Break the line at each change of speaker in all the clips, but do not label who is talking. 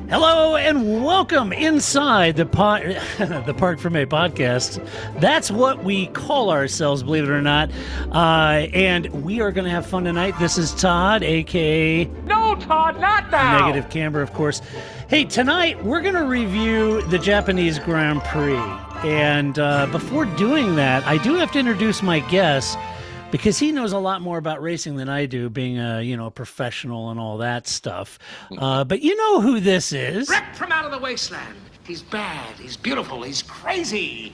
Hello and welcome inside the Parc Fermé podcast. That's what we call ourselves, believe it or not. And we are going to have fun tonight. This is Todd, a.k.a.
No, Todd, not now!
Negative Camber, of course. Hey, tonight we're going to review the Japanese Grand Prix. And before doing that, I do have to introduce my guest, because he knows a lot more about racing than I do, being a professional and all that stuff. But you know who this is.
Ripped from out of the wasteland. He's bad, he's beautiful, he's crazy.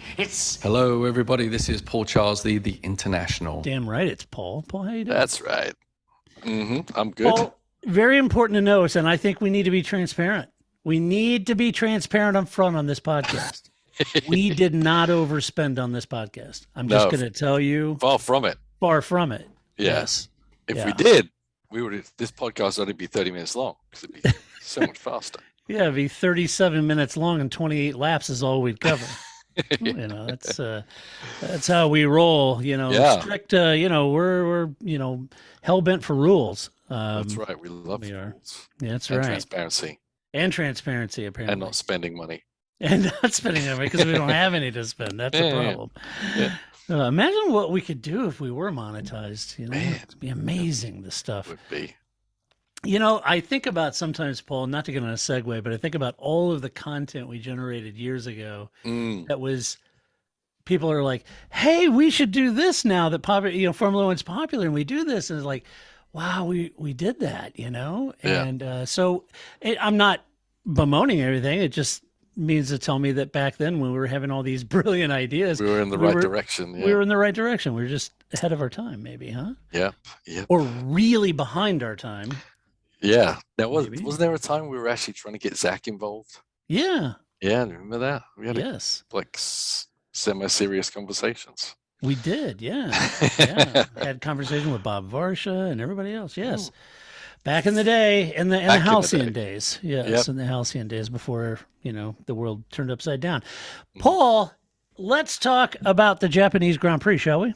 Hello, everybody. This is Paul Charles, the International.
Damn right it's Paul. Paul, how you doing?
That's right. I'm good.
Paul, very important to note, and I think we need to be transparent. We need to be transparent up front on this podcast. We did not overspend on this podcast. I'm just going to tell you.
Far from it.
Far from it.
Yes. If we did, this podcast would only be 30 minutes long because it'd be so much faster.
Yeah, it'd be 37 minutes long and 28 laps is all we'd cover. That's how we roll. Strict. We're hell bent for rules.
That's right. We love rules.
Yeah, that's
and
right.
Transparency.
And transparency, apparently.
And not spending money.
And not spending money because we don't have any to spend. That's the problem. Yeah. Imagine what we could do if we were monetized. It'd be amazing, the stuff.
Would be.
I think about sometimes, Paul, not to get on a segue, but I think about all of the content we generated years ago. That was, people are like, hey, we should do this now that Formula One's popular and we do this. And it's like, wow, we did that, And so I'm not bemoaning everything. It just means to tell me that back then when we were having all these brilliant ideas,
we were in the right direction. Yeah.
We were in the right direction. We were just ahead of our time, maybe, huh?
Yeah.
Or really behind our time.
Yeah. Wasn't there a time we were actually trying to get Zach involved?
Yeah.
Yeah, remember that? We had semi-serious conversations.
We did, yeah. Had conversation with Bob Varsha and everybody else. Yes. Ooh. Back in the day, in the halcyon days. Yes, in the halcyon days before, the world turned upside down. Paul, let's talk about the Japanese Grand Prix, shall we?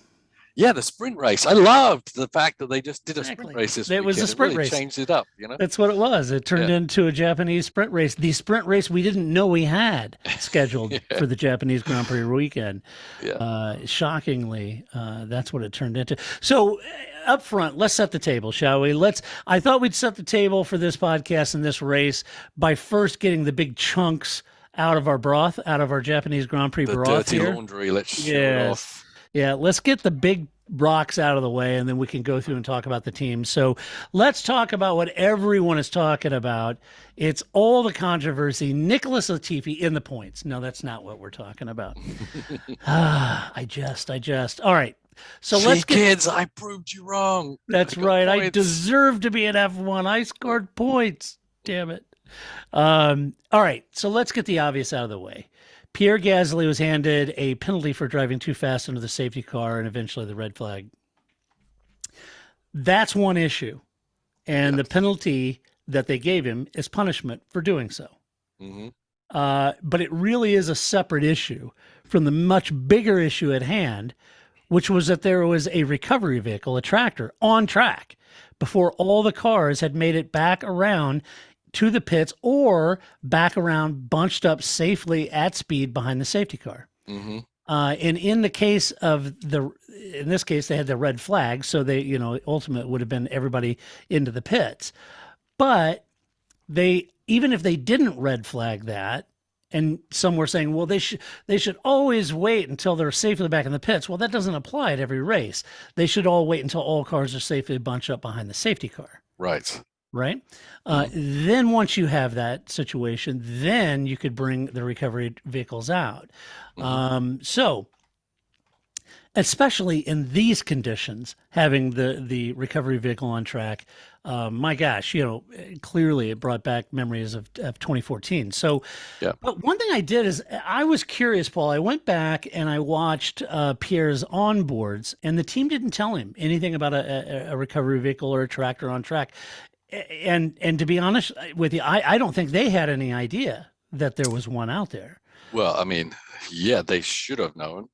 Yeah, the sprint race. I loved the fact that they just did a sprint race this weekend.
It was a sprint race.
Changed it up,
That's what it was. It turned into a Japanese sprint race. The sprint race we didn't know we had scheduled for the Japanese Grand Prix weekend. Yeah. Shockingly, that's what it turned into. So up front, let's set the table, shall we? I thought we'd set the table for this podcast and this race by first getting the big chunks out of our broth, out of our Japanese Grand Prix broth.
The dirty laundry, let's show it off.
Yeah, let's get the big rocks out of the way, and then we can go through and talk about the team. So let's talk about what everyone is talking about. It's all the controversy. Nicholas Latifi in the points. No, that's not what we're talking about. I jest. All right. So let's get...
kids, I proved you wrong.
That's right. Points. I deserve to be an F1. I scored points. Damn it. All right. So let's get the obvious out of the way. Pierre Gasly was handed a penalty for driving too fast under the safety car and eventually the red flag. That's one issue. And the penalty that they gave him is punishment for doing so. Mm-hmm. But it really is a separate issue from the much bigger issue at hand, which was that there was a recovery vehicle, a tractor, on track before all the cars had made it back around to the pits or back around bunched up safely at speed behind the safety car. Mm-hmm. And in this case, they had the red flag. So they, ultimate would have been everybody into the pits, but even if they didn't red flag that, and some were saying, well, they should always wait until they're safely back in the pits. Well, that doesn't apply at every race. They should all wait until all cars are safely bunched up behind the safety car.
Right.
Right. Then once you have that situation, then you could bring the recovery vehicles out. So especially in these conditions, having the recovery vehicle on track, my gosh, clearly it brought back memories of 2014. So, but one thing I did is I was curious, Paul. I went back and I watched Pierre's onboards, and the team didn't tell him anything about a recovery vehicle or a tractor on track. And to be honest with you, I don't think they had any idea that there was one out there.
Well, I mean, yeah, they should have known.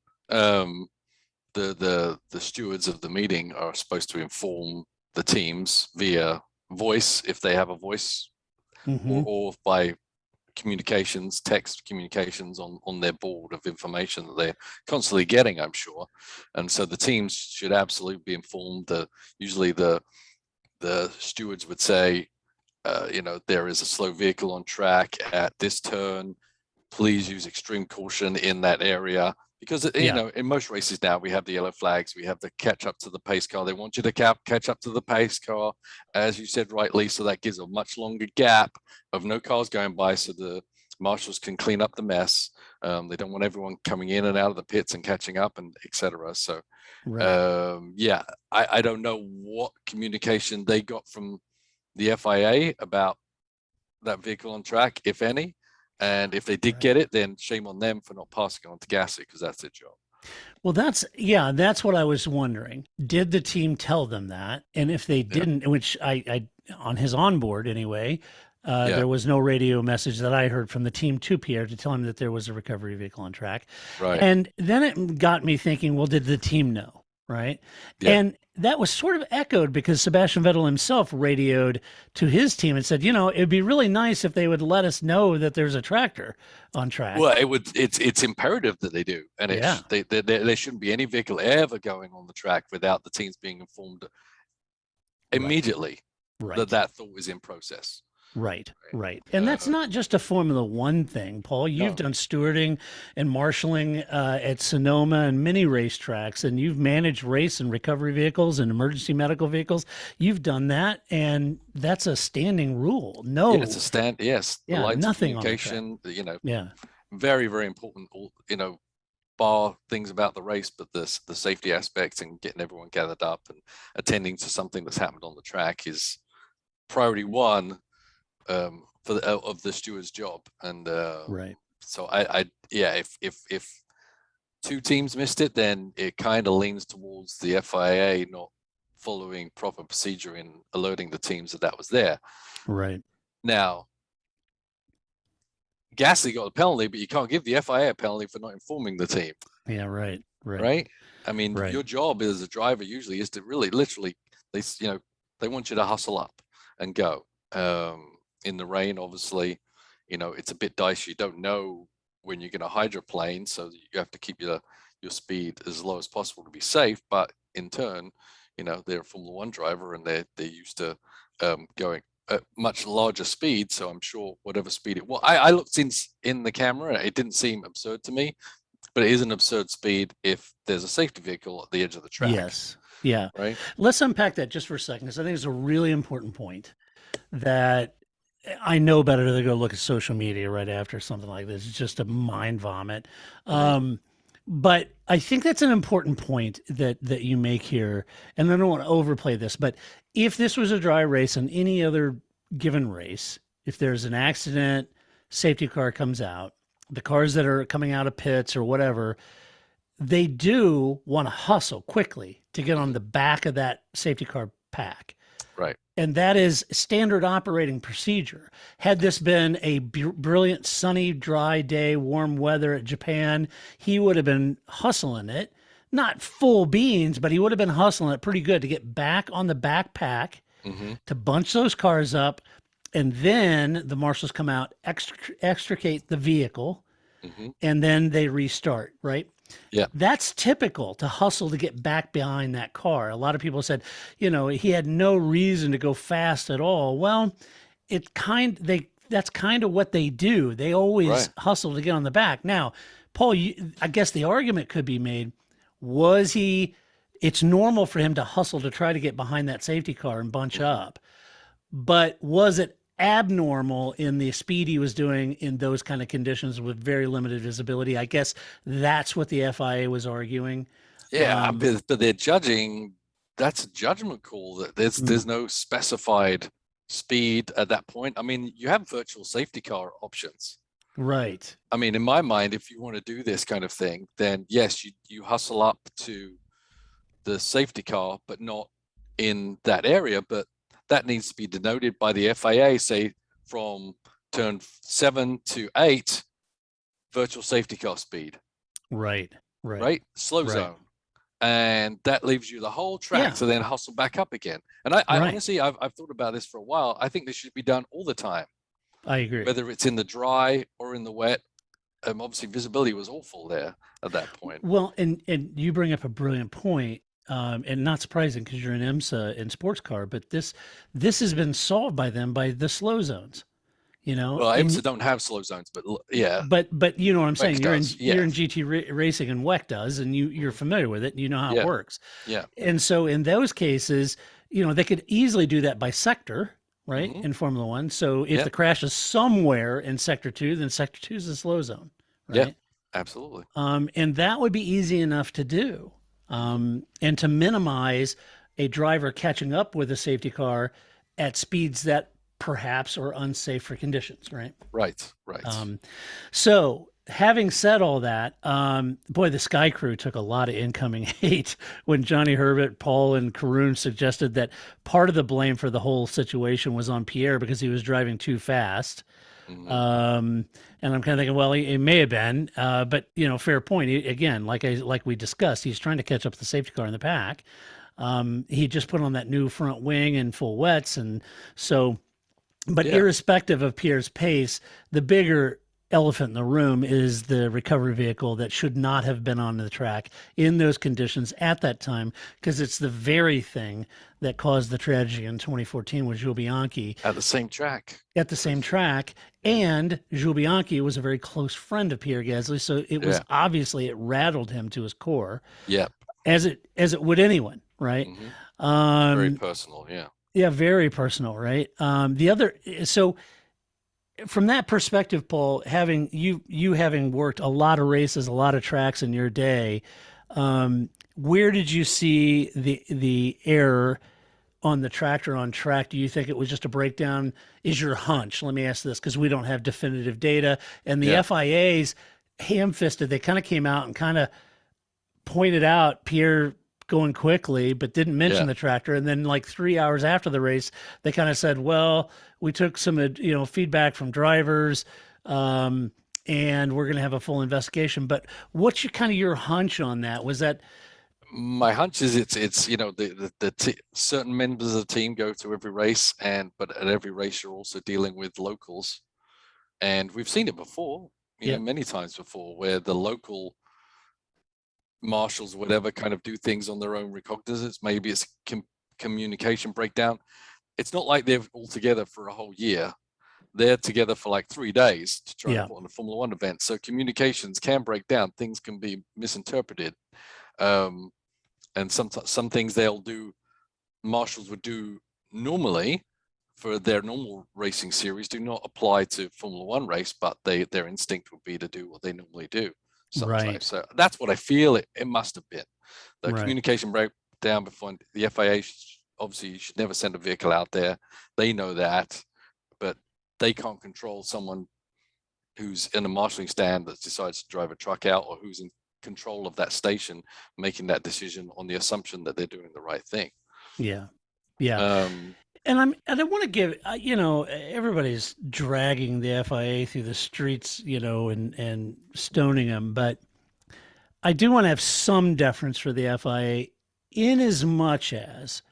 the stewards of the meeting are supposed to inform the teams via voice if they have a voice, or by communications, text communications on their board of information that they're constantly getting, I'm sure. And so the teams should absolutely be informed. Usually the stewards would say, there is a slow vehicle on track at this turn. Please use extreme caution in that area. Because, in most races now, we have the yellow flags, we have the catch up to the pace car. They want you to catch up to the pace car, as you said rightly. So that gives a much longer gap of no cars going by, so the marshals can clean up the mess. They don't want everyone coming in and out of the pits and catching up, and etc. So, I don't know what communication they got from the FIA about that vehicle on track, if any. And if they did get it, then shame on them for not passing on to Gasly, because that's their job.
Well, that's what I was wondering. Did the team tell them that? And if they didn't, which I on his onboard anyway, there was no radio message that I heard from the team to Pierre to tell him that there was a recovery vehicle on track.
Right.
And then it got me thinking, well, did the team know? Right.
Yeah.
And that was sort of echoed because Sebastian Vettel himself radioed to his team and said, it'd be really nice if they would let us know that there's a tractor on track.
Well, it's imperative that they do. And there shouldn't be any vehicle ever going on the track without the teams being informed immediately that thought was in process.
Right. And that's not just a Formula One thing, Paul. You've done stewarding and marshaling at Sonoma and many racetracks, and you've managed race and recovery vehicles and emergency medical vehicles. You've done that, and that's a standing rule. No.
Yeah, it's a yes.
Yeah,
the lines
nothing
of communication,
Yeah.
Very, very important, bar things about the race, but the safety aspects and getting everyone gathered up and attending to something that's happened on the track is priority one. Of the steward's job. And so if two teams missed it, then it kind of leans towards the FIA not following proper procedure in alerting the teams that was there.
Right.
Now, Gasly got a penalty, but you can't give the FIA a penalty for not informing the team.
Yeah, right.
I mean, your job as a driver usually is to really literally they want you to hustle up and go. In the rain, obviously, it's a bit dicey. You don't know when you're going to hydroplane, so you have to keep your speed as low as possible to be safe. But in turn, they're a Formula One driver and they're used to going at much larger speed. So I'm sure whatever speed it was, I looked in the camera, it didn't seem absurd to me, but it is an absurd speed if there's a safety vehicle at the edge of the track.
Yes. Yeah.
Right.
Let's unpack that just for a second, because I think it's a really important point that I know better to go look at social media right after something like this. It's just a mind vomit. But I think that's an important point that you make here. And I don't want to overplay this, but if this was a dry race on any other given race, if there's an accident, safety car comes out, the cars that are coming out of pits or whatever, they do want to hustle quickly to get on the back of that safety car pack.
Right.
And that is standard operating procedure. Had this been a brilliant, sunny, dry day, warm weather at Japan, he would have been hustling it. Not full beans, but he would have been hustling it pretty good to get back on the backpack, to bunch those cars up. And then the marshals come out, extricate the vehicle, and then they restart, right?
Yeah.
That's typical to hustle to get back behind that car. A lot of people said, he had no reason to go fast at all. Well, that's kind of what they do. They always hustle to get on the back. Now, Paul, I guess the argument could be made, it's normal for him to hustle to try to get behind that safety car and bunch up. But was it abnormal in the speed he was doing in those kind of conditions with very limited visibility? I guess that's what the FIA was arguing.
Yeah, but they're judging. That's a judgment call. That there's no specified speed at that point. I mean, you have virtual safety car options.
Right.
I mean, in my mind, if you want to do this kind of thing, then yes, you hustle up to the safety car, but not in that area. But that needs to be denoted by the FIA, say from turn 7 to 8, virtual safety car speed.
Right.
Slow zone. and that leaves you the whole track to then hustle back up again. And I honestly, I've thought about this for a while. I think this should be done all the time.
I agree.
Whether it's in the dry or in the wet. Obviously visibility was awful there at that point.
Well, and you bring up a brilliant point, and not surprising because you're an IMSA in sports car, but this has been solved by them by the slow zones.
Well, IMSA don't have slow zones, but yeah.
But you know what I'm saying. You're in GT racing, and WEC does, and you're familiar with it, and you know how it works.
Yeah.
And so in those cases, they could easily do that by sector, right? In Formula One. So if the crash is somewhere in sector 2, then sector 2 is the slow zone. Right?
Yeah, absolutely.
And that would be easy enough to do. And to minimize a driver catching up with a safety car at speeds that perhaps are unsafe for conditions, right?
Right.
So having said all that, boy, the Sky Crew took a lot of incoming hate when Johnny Herbert, Paul, and Karun suggested that part of the blame for the whole situation was on Pierre because he was driving too fast. And I'm kind of thinking, well, it may have been, but fair point. Again, like we discussed, he's trying to catch up the safety car in the pack. He just put on that new front wing and full wets, and so. But irrespective of Pierre's pace, the bigger elephant in the room is the recovery vehicle that should not have been on the track in those conditions at that time, because it's the very thing that caused the tragedy in 2014 with Jules Bianchi.
At the same track.
And Jules Bianchi was a very close friend of Pierre Gasly, so it was obviously it rattled him to his core.
Yep.
As it would anyone, right?
Very personal, yeah.
Yeah, very personal, right? So from that perspective, Paul, having worked a lot of races, a lot of tracks in your day, where did you see the error on the tractor on track? Do you think it was just a breakdown? Is your hunch? Let me ask this, because we don't have definitive data, and the FIA's ham-fisted. They kind of came out and kind of pointed out Pierre going quickly, but didn't mention the tractor. And then like 3 hours after the race, they kind of said, well, we took some, feedback from drivers, and we're going to have a full investigation. But what's your hunch on that? Was that?
My hunch is it's certain members of the team go to every race, but at every race you're also dealing with locals, and we've seen it before, many times before, where the local marshals, whatever, kind of do things on their own recognizance. Maybe it's communication breakdown. It's not like they're all together for a whole year. They're together for like 3 days to try to put on a Formula One event. So communications can break down. Things can be misinterpreted. And some things they'll do, marshals would do normally for their normal racing series, do not apply to Formula One race, but their instinct would be to do what they normally do. Sometimes. Right. So that's what I feel it must have been. The communication breakdown before the FIA, obviously you should never send a vehicle out there. They know that, but they can't control someone who's in a marshalling stand that decides to drive a truck out, or who's in control of that station, making that decision on the assumption that they're doing the right thing.
Yeah. And I want to give, everybody's dragging the FIA through the streets, and stoning them. But I do want to have some deference for the FIA, in as much as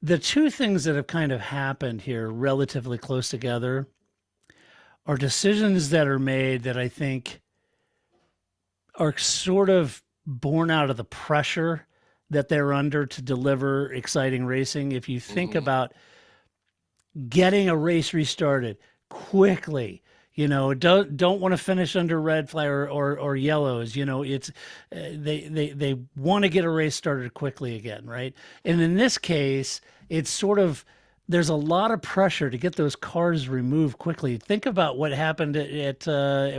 the two things that have kind of happened here relatively close together are decisions that are made that I think are sort of born out of the pressure that they're under to deliver exciting racing. If you think about getting a race restarted quickly, don't want to finish under red flag or yellows. It's they want to get a race started quickly again, right? And in this case, it's sort of, there's a lot of pressure to get those cars removed quickly. Think about what happened at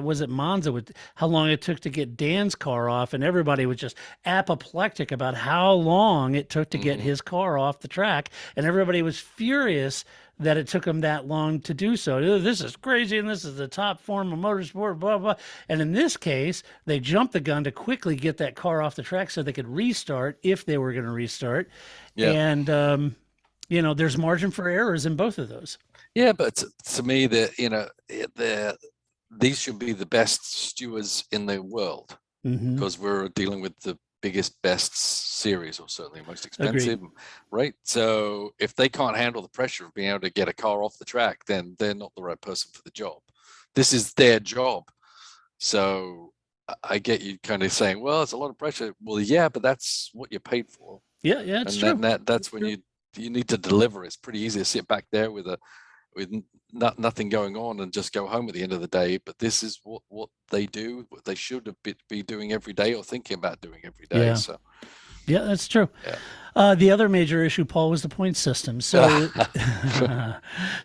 was it Monza, with how long it took to get Dan's car off, and everybody was just apoplectic about how long it took to get his car off the track, and everybody was furious that it took him that long to do so. This is crazy, and this is the top form of motorsport, blah, blah. And in this case, they jumped the gun to quickly get that car off the track so they could restart if they were going to restart. Yeah. And, there's margin for errors in both of those.
Yeah, but to me, these should be the best stewards in the world, because we're dealing with the biggest, best series, or certainly most expensive, right? So if they can't handle the pressure of being able to get a car off the track, then they're not the right person for the job. This is their job. So I get you kind of saying, well, it's a lot of pressure. Well, yeah, but that's what you're paid for.
Yeah, it's true.
That's when you need to deliver. It's pretty easy to sit back there with nothing going on and just go home at the end of the day. But this is what they do, what they should be doing every day, or thinking about doing every day.
Yeah.
So
yeah, that's true.
Yeah.
The other major issue, Paul, was the point system. So,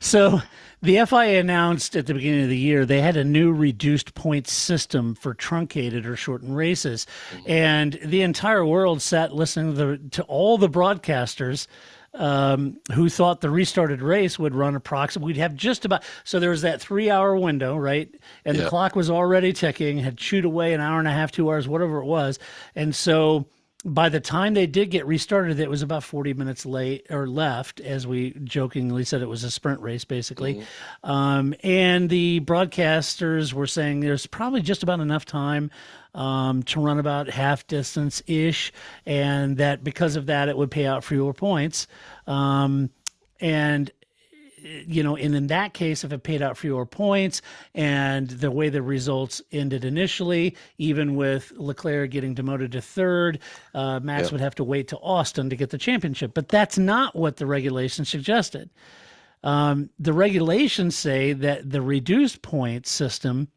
so the FIA announced at the beginning of the year they had a new reduced point system for truncated or shortened races, and the entire world sat listening to all the broadcasters who thought the restarted race would run approximately. We'd have just about, so there was that 3-hour window, right? And the clock was already ticking, had chewed away an hour and a half, 2 hours, whatever it was. And so by the time they did get restarted, it was about 40 minutes late or left, as we jokingly said. It was a sprint race, basically. And the broadcasters were saying there's probably just about enough time to run about half distance ish, and that because of that, it would pay out fewer points. And in that case, if it paid out fewer points and the way the results ended initially, even with Leclerc getting demoted to third, Max would have to wait to Austin to get the championship. But that's not what the regulations suggested. The regulations say that the reduced point system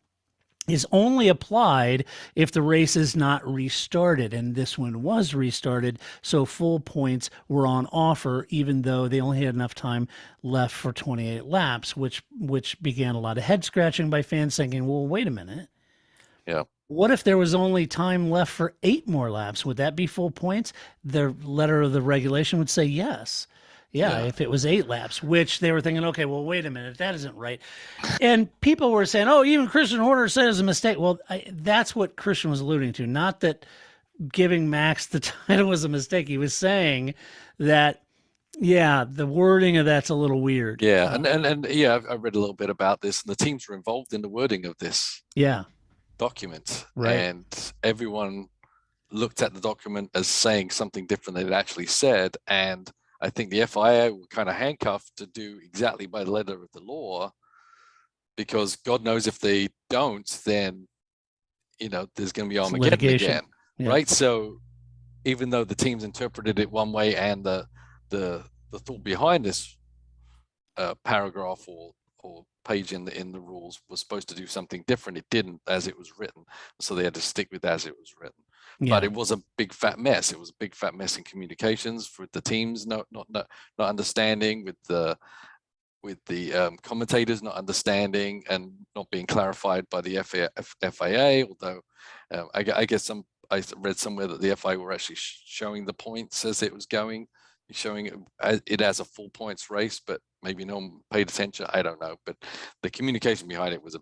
is only applied if the race is not restarted, and this one was restarted, so full points were on offer, even though they only had enough time left for 28 laps, which began a lot of head scratching by fans thinking, well, wait a minute.
Yeah.
What if there was only time left for 8 more laps? Would that be full points? The letter of the regulation would say yes. Yeah, if it was 8 laps, which they were thinking, okay, well, wait a minute, that isn't right. And people were saying, oh, even Christian Horner said it's a mistake. Well, that's what Christian was alluding to, not that giving Max the title was a mistake. He was saying that, the wording of that's a little weird.
Yeah, and I read a little bit about this, and the teams were involved in the wording of this document.
Right.
And everyone looked at the document as saying something different than it actually said, and I think the FIA were kind of handcuffed to do exactly by the letter of the law, because God knows if they don't, then there's going to be Armageddon again, right? So even though the teams interpreted it one way, and the thought behind this paragraph or page in the rules was supposed to do something different, it didn't as it was written, so they had to stick with as it was written. But it was a big fat mess. It was a big fat mess in communications for the teams not understanding, with the commentators not understanding and not being clarified by the FIA. Although I guess I read somewhere that the FIA were actually showing the points as it was going, showing it as a full points race, but maybe no one paid attention. I don't know, but the communication behind it was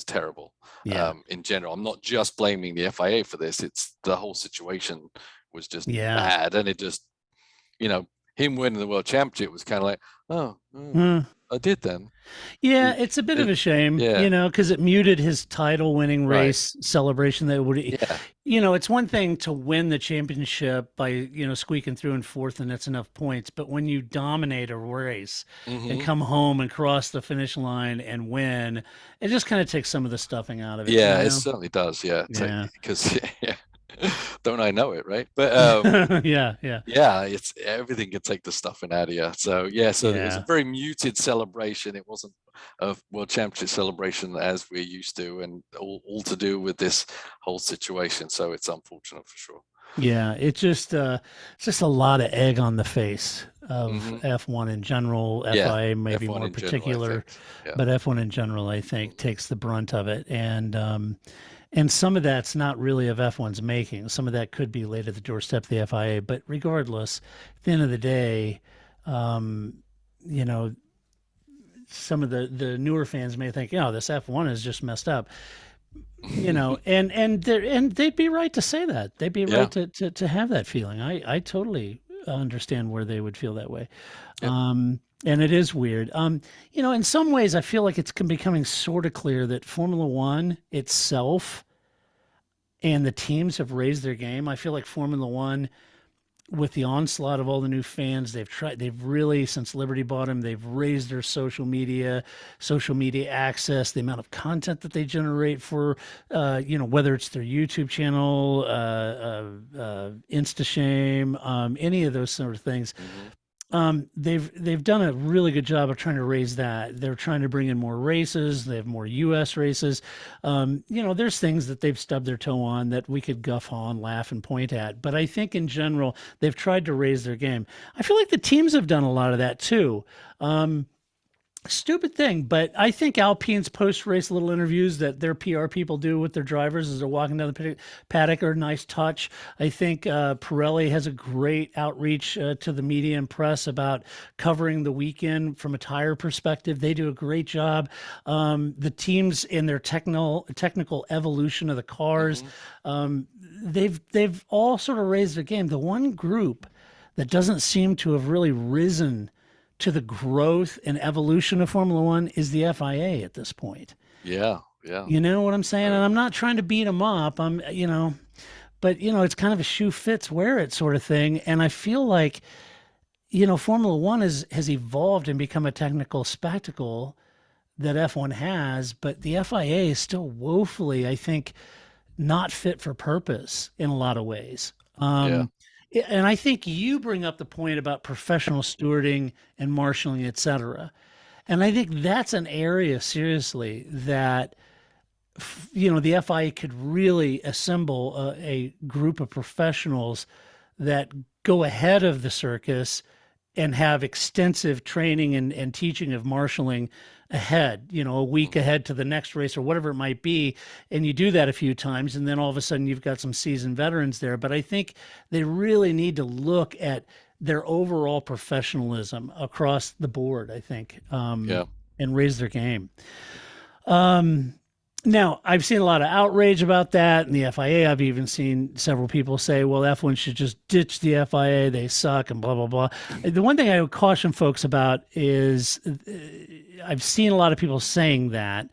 terrible. In general, I'm not just blaming the FIA for this. It's the whole situation was just bad, and it just, him winning the world championship was kind of like, I did then.
Yeah, it's a bit of a shame, because it muted his title-winning race celebration. That would, it's one thing to win the championship by squeaking through in fourth, and that's enough points. But when you dominate a race and come home and cross the finish line and win, it just kind of takes some of the stuffing out of it.
Yeah, it certainly does. Yeah, because don't I know it, right? But it's everything can take the stuffing out of you. So it was a very muted celebration. It wasn't a world championship celebration as we're used to, and all to do with this whole situation. So it's unfortunate for sure.
Yeah, it's just a lot of egg on the face of F1 in general. FIA maybe more particular, but F1 in general, I think, takes the brunt of it. And some of that's not really of F1's making. Some of that could be laid at the doorstep of the FIA. But regardless, at the end of the day, some of the newer fans may think, this F1 is just messed up. And they'd be right to say that. They'd be right to have that feeling. I totally understand where they would feel that way. And it is weird. In some ways, I feel like it's becoming sort of clear that Formula One itself and the teams have raised their game. I feel like Formula One, with the onslaught of all the new fans, they've really, since Liberty bought them, they've raised their social media access, the amount of content that they generate for, whether it's their YouTube channel, InstaShame, any of those sort of things. They've done a really good job of trying to raise that. They're trying to bring in more races. They have more U.S. races. There's things that they've stubbed their toe on that we could guff on, laugh, and point at. But I think in general, they've tried to raise their game. I feel like the teams have done a lot of that too. Stupid thing, but I think Alpine's post-race little interviews that their PR people do with their drivers as they're walking down the paddock are a nice touch. I think Pirelli has a great outreach to the media and press about covering the weekend from a tire perspective. They do a great job. The teams in their technical evolution of the cars, they've all sort of raised their game. The one group that doesn't seem to have really risen to the growth and evolution of Formula One is the FIA at this point.
Yeah.
You know what I'm saying? And I'm not trying to beat them up. But it's kind of a shoe fits, wear it sort of thing. And I feel like, Formula One has evolved and become a technical spectacle that F1 has, but the FIA is still woefully, I think, not fit for purpose in a lot of ways. And I think you bring up the point about professional stewarding and marshaling, et cetera. And I think that's an area, seriously, that, the FIA could really assemble a group of professionals that go ahead of the circus and have extensive training and teaching of marshaling ahead, a week ahead to the next race or whatever it might be. And you do that a few times, and then all of a sudden you've got some seasoned veterans there. But I think they really need to look at their overall professionalism across the board, I think, and raise their game. Now, I've seen a lot of outrage about that in the FIA. I've even seen several people say, well, F1 should just ditch the FIA. They suck and blah, blah, blah. The one thing I would caution folks about is I've seen a lot of people saying that,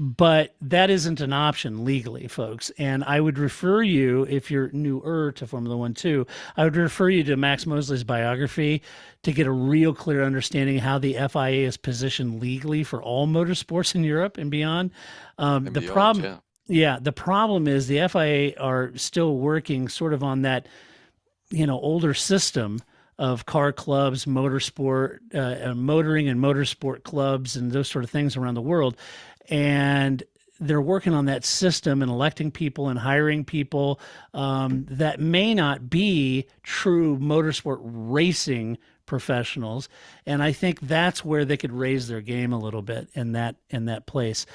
but that isn't an option legally, folks. And I would refer you, if you're newer to Formula One too, I would refer you to Max Mosley's biography to get a real clear understanding of how the FIA is positioned legally for all motorsports in Europe and beyond. The problem is the FIA are still working sort of on that, older system of car clubs, motorsport, motoring and motorsport clubs and those sort of things around the world. And they're working on that system and electing people and hiring people that may not be true motorsport racing professionals. And I think that's where they could raise their game a little bit in that place.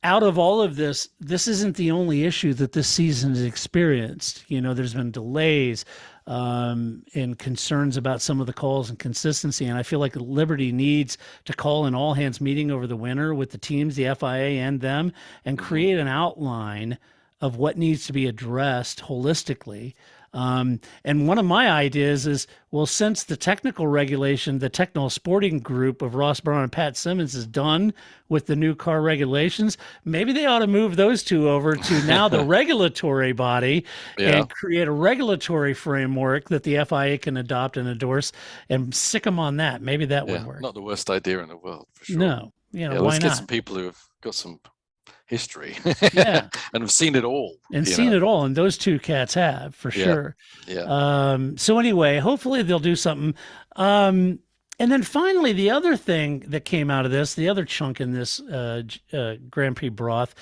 Out of all of this isn't the only issue that this season has experienced. There's been delays and concerns about some of the calls and consistency. And I feel like Liberty needs to call an all hands meeting over the winter with the teams, the FIA and them, and create an outline of what needs to be addressed holistically. And one of my ideas is, well, since the technical regulation, the technical sporting group of Ross Brawn and Pat Simmons is done with the new car regulations, maybe they ought to move those two over to now the regulatory body and create a regulatory framework that the FIA can adopt and endorse and sick them on that. Maybe that would work.
Not the worst idea in the world, for sure.
No, why
let's get
not?
some people who have got some history and have seen it all
and those two cats have for sure. So anyway, hopefully they'll do something. And then finally, the other thing that came out of this, the other chunk in this Grand Prix broth,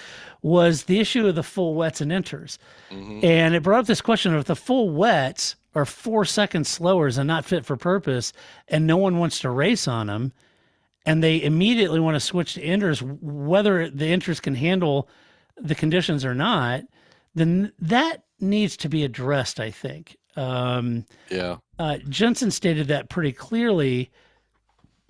was the issue of the full wets and inters. And it brought up this question of if the full wets are 4 seconds slower and not fit for purpose, and no one wants to race on them, and they immediately want to switch to inters, whether the inters can handle the conditions or not, then that needs to be addressed, I think. Jensen stated that pretty clearly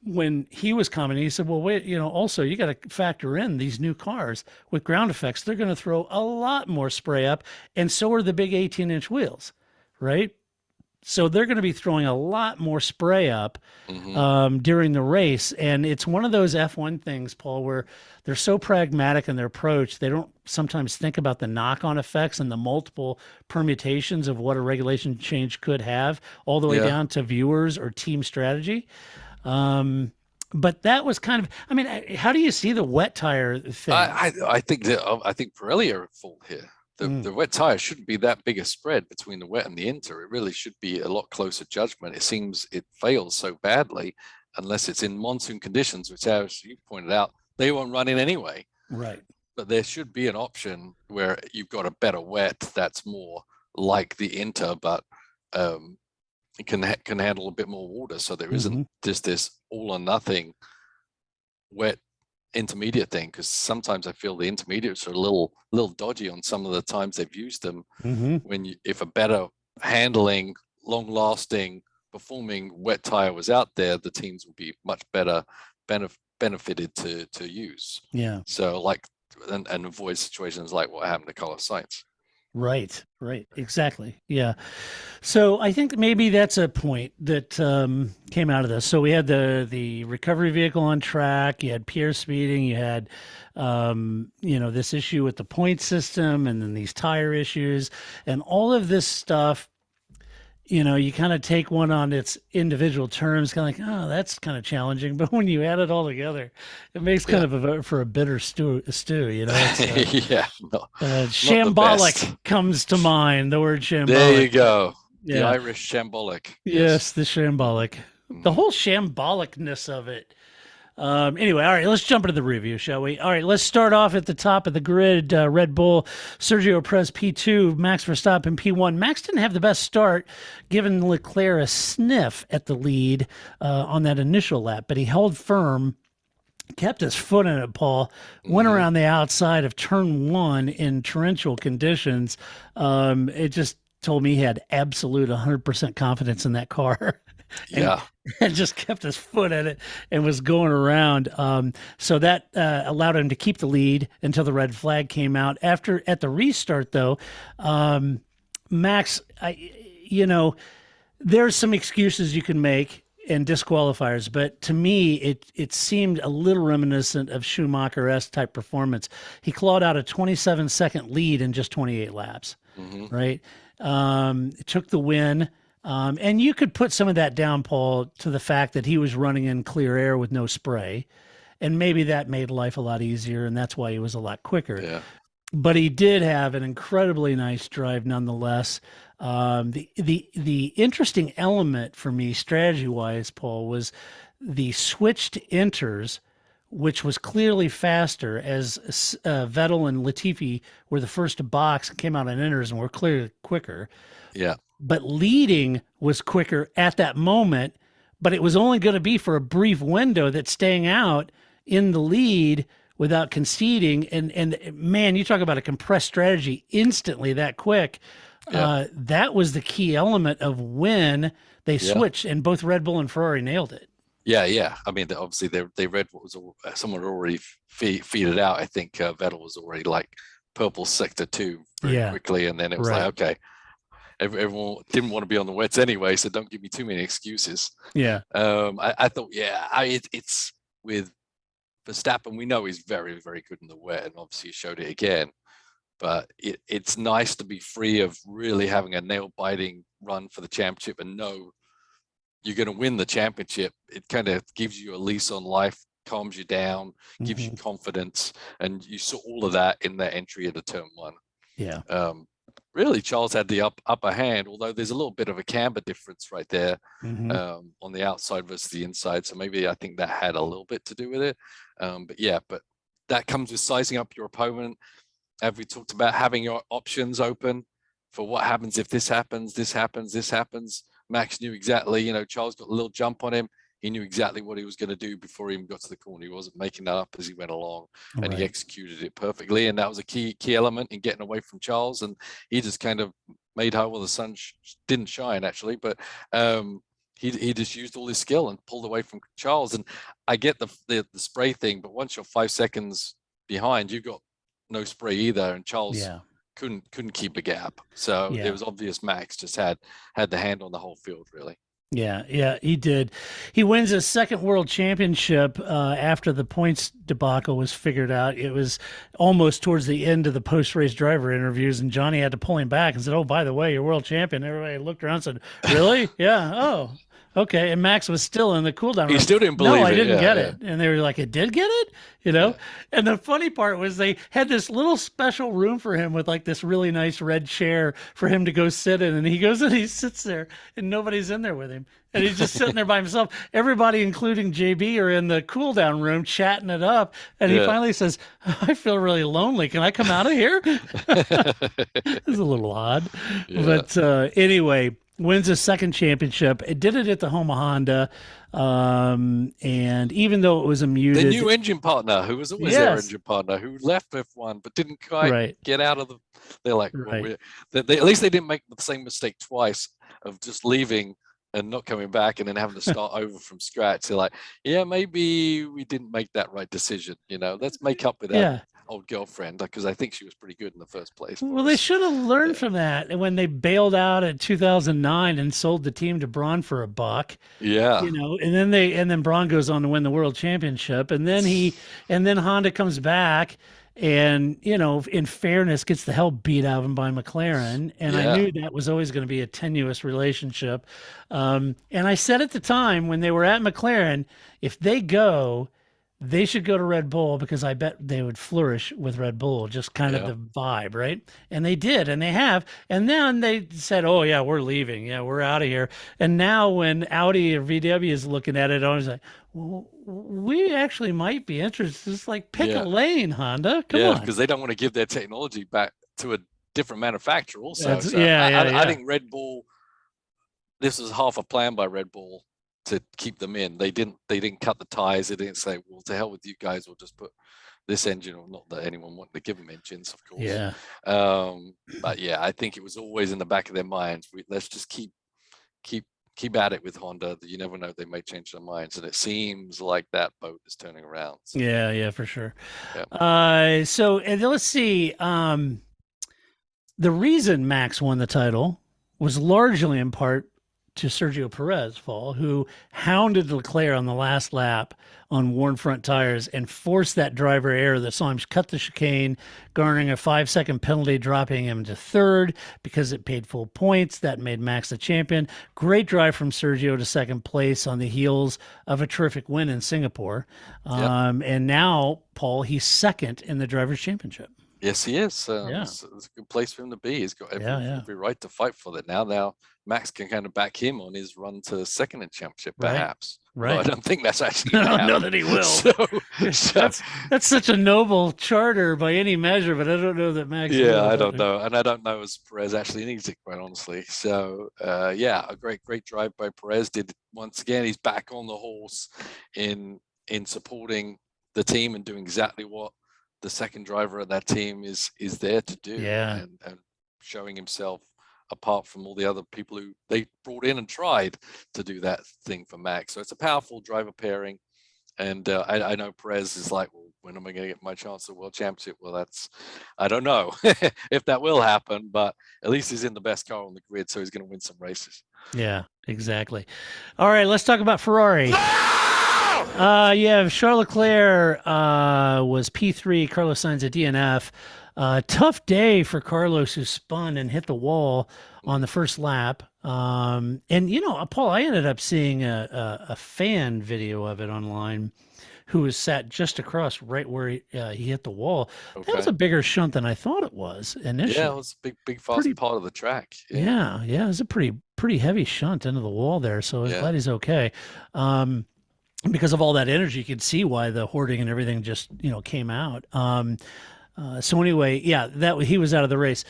when he was commenting. He said, well, wait, also you got to factor in these new cars with ground effects. They're going to throw a lot more spray up, and so are the big 18-inch wheels, right? So they're going to be throwing a lot more spray up during the race. And it's one of those F1 things, Paul, where they're so pragmatic in their approach. They don't sometimes think about the knock-on effects and the multiple permutations of what a regulation change could have, all the way down to viewers or team strategy. But that was kind of, I mean, how do you see the wet tire thing?
I think Pirelli are at fault here. The wet tire shouldn't be that big a spread between the wet and the inter. It really should be a lot closer judgment. It seems it fails so badly unless it's in monsoon conditions, which, as you pointed out, they won't run in anyway.
Right.
But there should be an option where you've got a better wet that's more like the inter, but it can handle a bit more water. So there isn't just this all or nothing wet intermediate thing, because sometimes I feel the intermediates are a little dodgy on some of the times they've used them. When if a better handling, long lasting, performing wet tire was out there, the teams would be much better benefited to use.
Yeah.
So like and avoid situations like what happened to Carlos Sainz.
Right, exactly. Yeah. So I think maybe that's a point that came out of this. So we had the recovery vehicle on track, you had Pierre speeding, you had this issue with the point system, and then these tire issues, and all of this stuff. You kind of take one on its individual terms, kind of like, oh, that's kind of challenging. But when you add it all together, it makes kind of for a bitter stew. It's, shambolic comes to mind. The word shambolic.
There you go. The Irish shambolic.
Yes, the shambolic. The whole shambolicness of it. Anyway, all right, let's jump into the review, shall we? All right, let's start off at the top of the grid. Red Bull, Sergio Perez P2, Max Verstappen P1. Max didn't have the best start, giving Leclerc a sniff at the lead on that initial lap, but he held firm, kept his foot in it, Paul, went around the outside of turn 1 in torrential conditions. It just told me he had absolute 100% confidence in that car. And just kept his foot at it and was going around. So that allowed him to keep the lead until the red flag came out. At the restart, though, Max, there's some excuses you can make and disqualifiers, but to me, it seemed a little reminiscent of Schumacher-esque type performance. He clawed out a 27-second lead in just 28 laps, right? It took the win. And you could put some of that down, Paul, to the fact that he was running in clear air with no spray. And maybe that made life a lot easier, and that's why he was a lot quicker.
Yeah.
But he did have an incredibly nice drive nonetheless. The interesting element for me, strategy-wise, Paul, was the switch to inters, which was clearly faster, as Vettel and Latifi were the first to box and came out on inters and were clearly quicker.
Yeah.
But leading was quicker at that moment, but it was only going to be for a brief window, that staying out in the lead without conceding. And man, you talk about a compressed strategy instantly that quick. That was the key element of when they switched, and both Red Bull and Ferrari nailed it.
Yeah. I mean, obviously they read what was someone already feeded out. I think Vettel was already like purple sector 2 very quickly, and then it was like, okay. Everyone didn't want to be on the wets anyway, so don't give me too many excuses.
Yeah.
I thought, it's with Verstappen. We know he's very, very good in the wet, and obviously he showed it again. But it's nice to be free of really having a nail-biting run for the championship and know you're going to win the championship. It kind of gives you a lease on life, calms you down, gives you confidence, and you saw all of that in that entry into turn 1.
Yeah.
Really, Charles had the upper hand, although there's a little bit of a camber difference right there on the outside versus the inside. So maybe I think that had a little bit to do with it. But that comes with sizing up your opponent. Have we talked about having your options open for what happens if this happens, this happens, this happens? Max knew exactly, Charles got a little jump on him. He knew exactly what he was going to do before he even got to the corner. He wasn't making that up as he went along, and he executed it perfectly. And that was a key element in getting away from Charles. And he just kind of made how well the sun didn't shine, actually, but he just used all his skill and pulled away from Charles. And I get the spray thing, but once you're 5 seconds behind, you've got no spray either. And Charles couldn't keep a gap. So it was obvious Max just had the hand on the whole field, really.
Yeah, he did. He wins his second world championship after the points debacle was figured out. It was almost towards the end of the post-race driver interviews, and Johnny had to pull him back and said, "Oh, by the way, you're world champion." Everybody looked around and said, "Really? Yeah. Oh, okay." And Max was still in the cooldown room.
He still didn't believe it.
No, I didn't get it. And they were like, "It did get it?" You know? Yeah. And the funny part was they had this little special room for him with like this really nice red chair for him to go sit in. And he goes and he sits there and nobody's in there with him. And he's just sitting there by himself. Everybody, including JB, are in the cool down room chatting it up. And he finally says, "I feel really lonely. Can I come out of here?" It's a little odd. Yeah. But anyway, wins his second championship. It did it at the home of Honda. And even though it was a muted,
the new engine partner, who was always their engine partner, who left F1 but didn't quite get out of the. They're like, well, at least they didn't make the same mistake twice of just leaving and not coming back and then having to start over from scratch. They're like, yeah, maybe we didn't make that right decision. You know, let's make up with that old girlfriend, because I think she was pretty good in the first place.
Well, they should have learned from that when they bailed out in 2009 and sold the team to Braun for $1.
Yeah,
you know, and then Braun goes on to win the world championship, and then Honda comes back. And, you know, in fairness, gets the hell beat out of him by McLaren. And I knew that was always going to be a tenuous relationship. And I said at the time when they were at McLaren, if they go, they should go to Red Bull, because I bet they would flourish with Red Bull, just kind of the vibe, right? And they did, and they have. And then they said, "Oh, yeah, we're leaving. Yeah, we're out of here." And now when Audi or VW is looking at it, I was like, well, we actually might be interested. It's like, pick a lane, Honda. Come on.
Because they don't want to give their technology back to a different manufacturer also. I think Red Bull, this was half a plan by Red Bull to keep them in. They didn't cut the ties. They didn't say, well, to hell with you guys, we'll just put this engine, or not that anyone wanted to give them engines, of course.
Yeah.
But yeah, I think it was always in the back of their minds. Let's just keep at it with Honda. You never know, they may change their minds, and it seems like that boat is turning around. So.
Yeah, for sure. Yeah. So let's see. The reason Max won the title was largely in part to Sergio Perez, Paul, who hounded Leclerc on the last lap on worn front tires and forced that driver error that saw him cut the chicane, garnering a 5-second penalty, dropping him to third because it paid full points. That made Max the champion. Great drive from Sergio to second place on the heels of a terrific win in Singapore. And now, Paul, he's second in the Drivers' Championship.
Yes, he is. It's a good place for him to be. He's got every right to fight for that now. Max can kind of back him on his run to second in championship, perhaps.
Right.
No, I don't think that's actually.
I don't know that he will. That's such a noble charter by any measure, but I don't know that Max.
Yeah, I don't know, and I don't know as Perez actually needs it, quite honestly. So, a great drive by Perez. Did once again. He's back on the horse in supporting the team and doing exactly what the second driver of that team is there to do, and showing himself apart from all the other people who they brought in and tried to do that thing for Max. So it's a powerful driver pairing, and I know Perez is like, well, when am I going to get my chance at World Championship? Well, I don't know if that will happen, but at least he's in the best car on the grid, so he's going to win some races.
Yeah, exactly. All right, let's talk about Ferrari. Charles Leclerc was P3, Carlos Sainz a DNF. Tough day for Carlos, who spun and hit the wall on the first lap. And, Paul, I ended up seeing a fan video of it online, who was sat just across right where he hit the wall. Okay. That was a bigger shunt than I thought it was initially.
Yeah, it was a big fast part of the track.
Yeah, it was a pretty heavy shunt into the wall there, so I was glad he's okay. Because of all that energy, you could see why the hoarding and everything just, came out. So anyway, he was out of the race.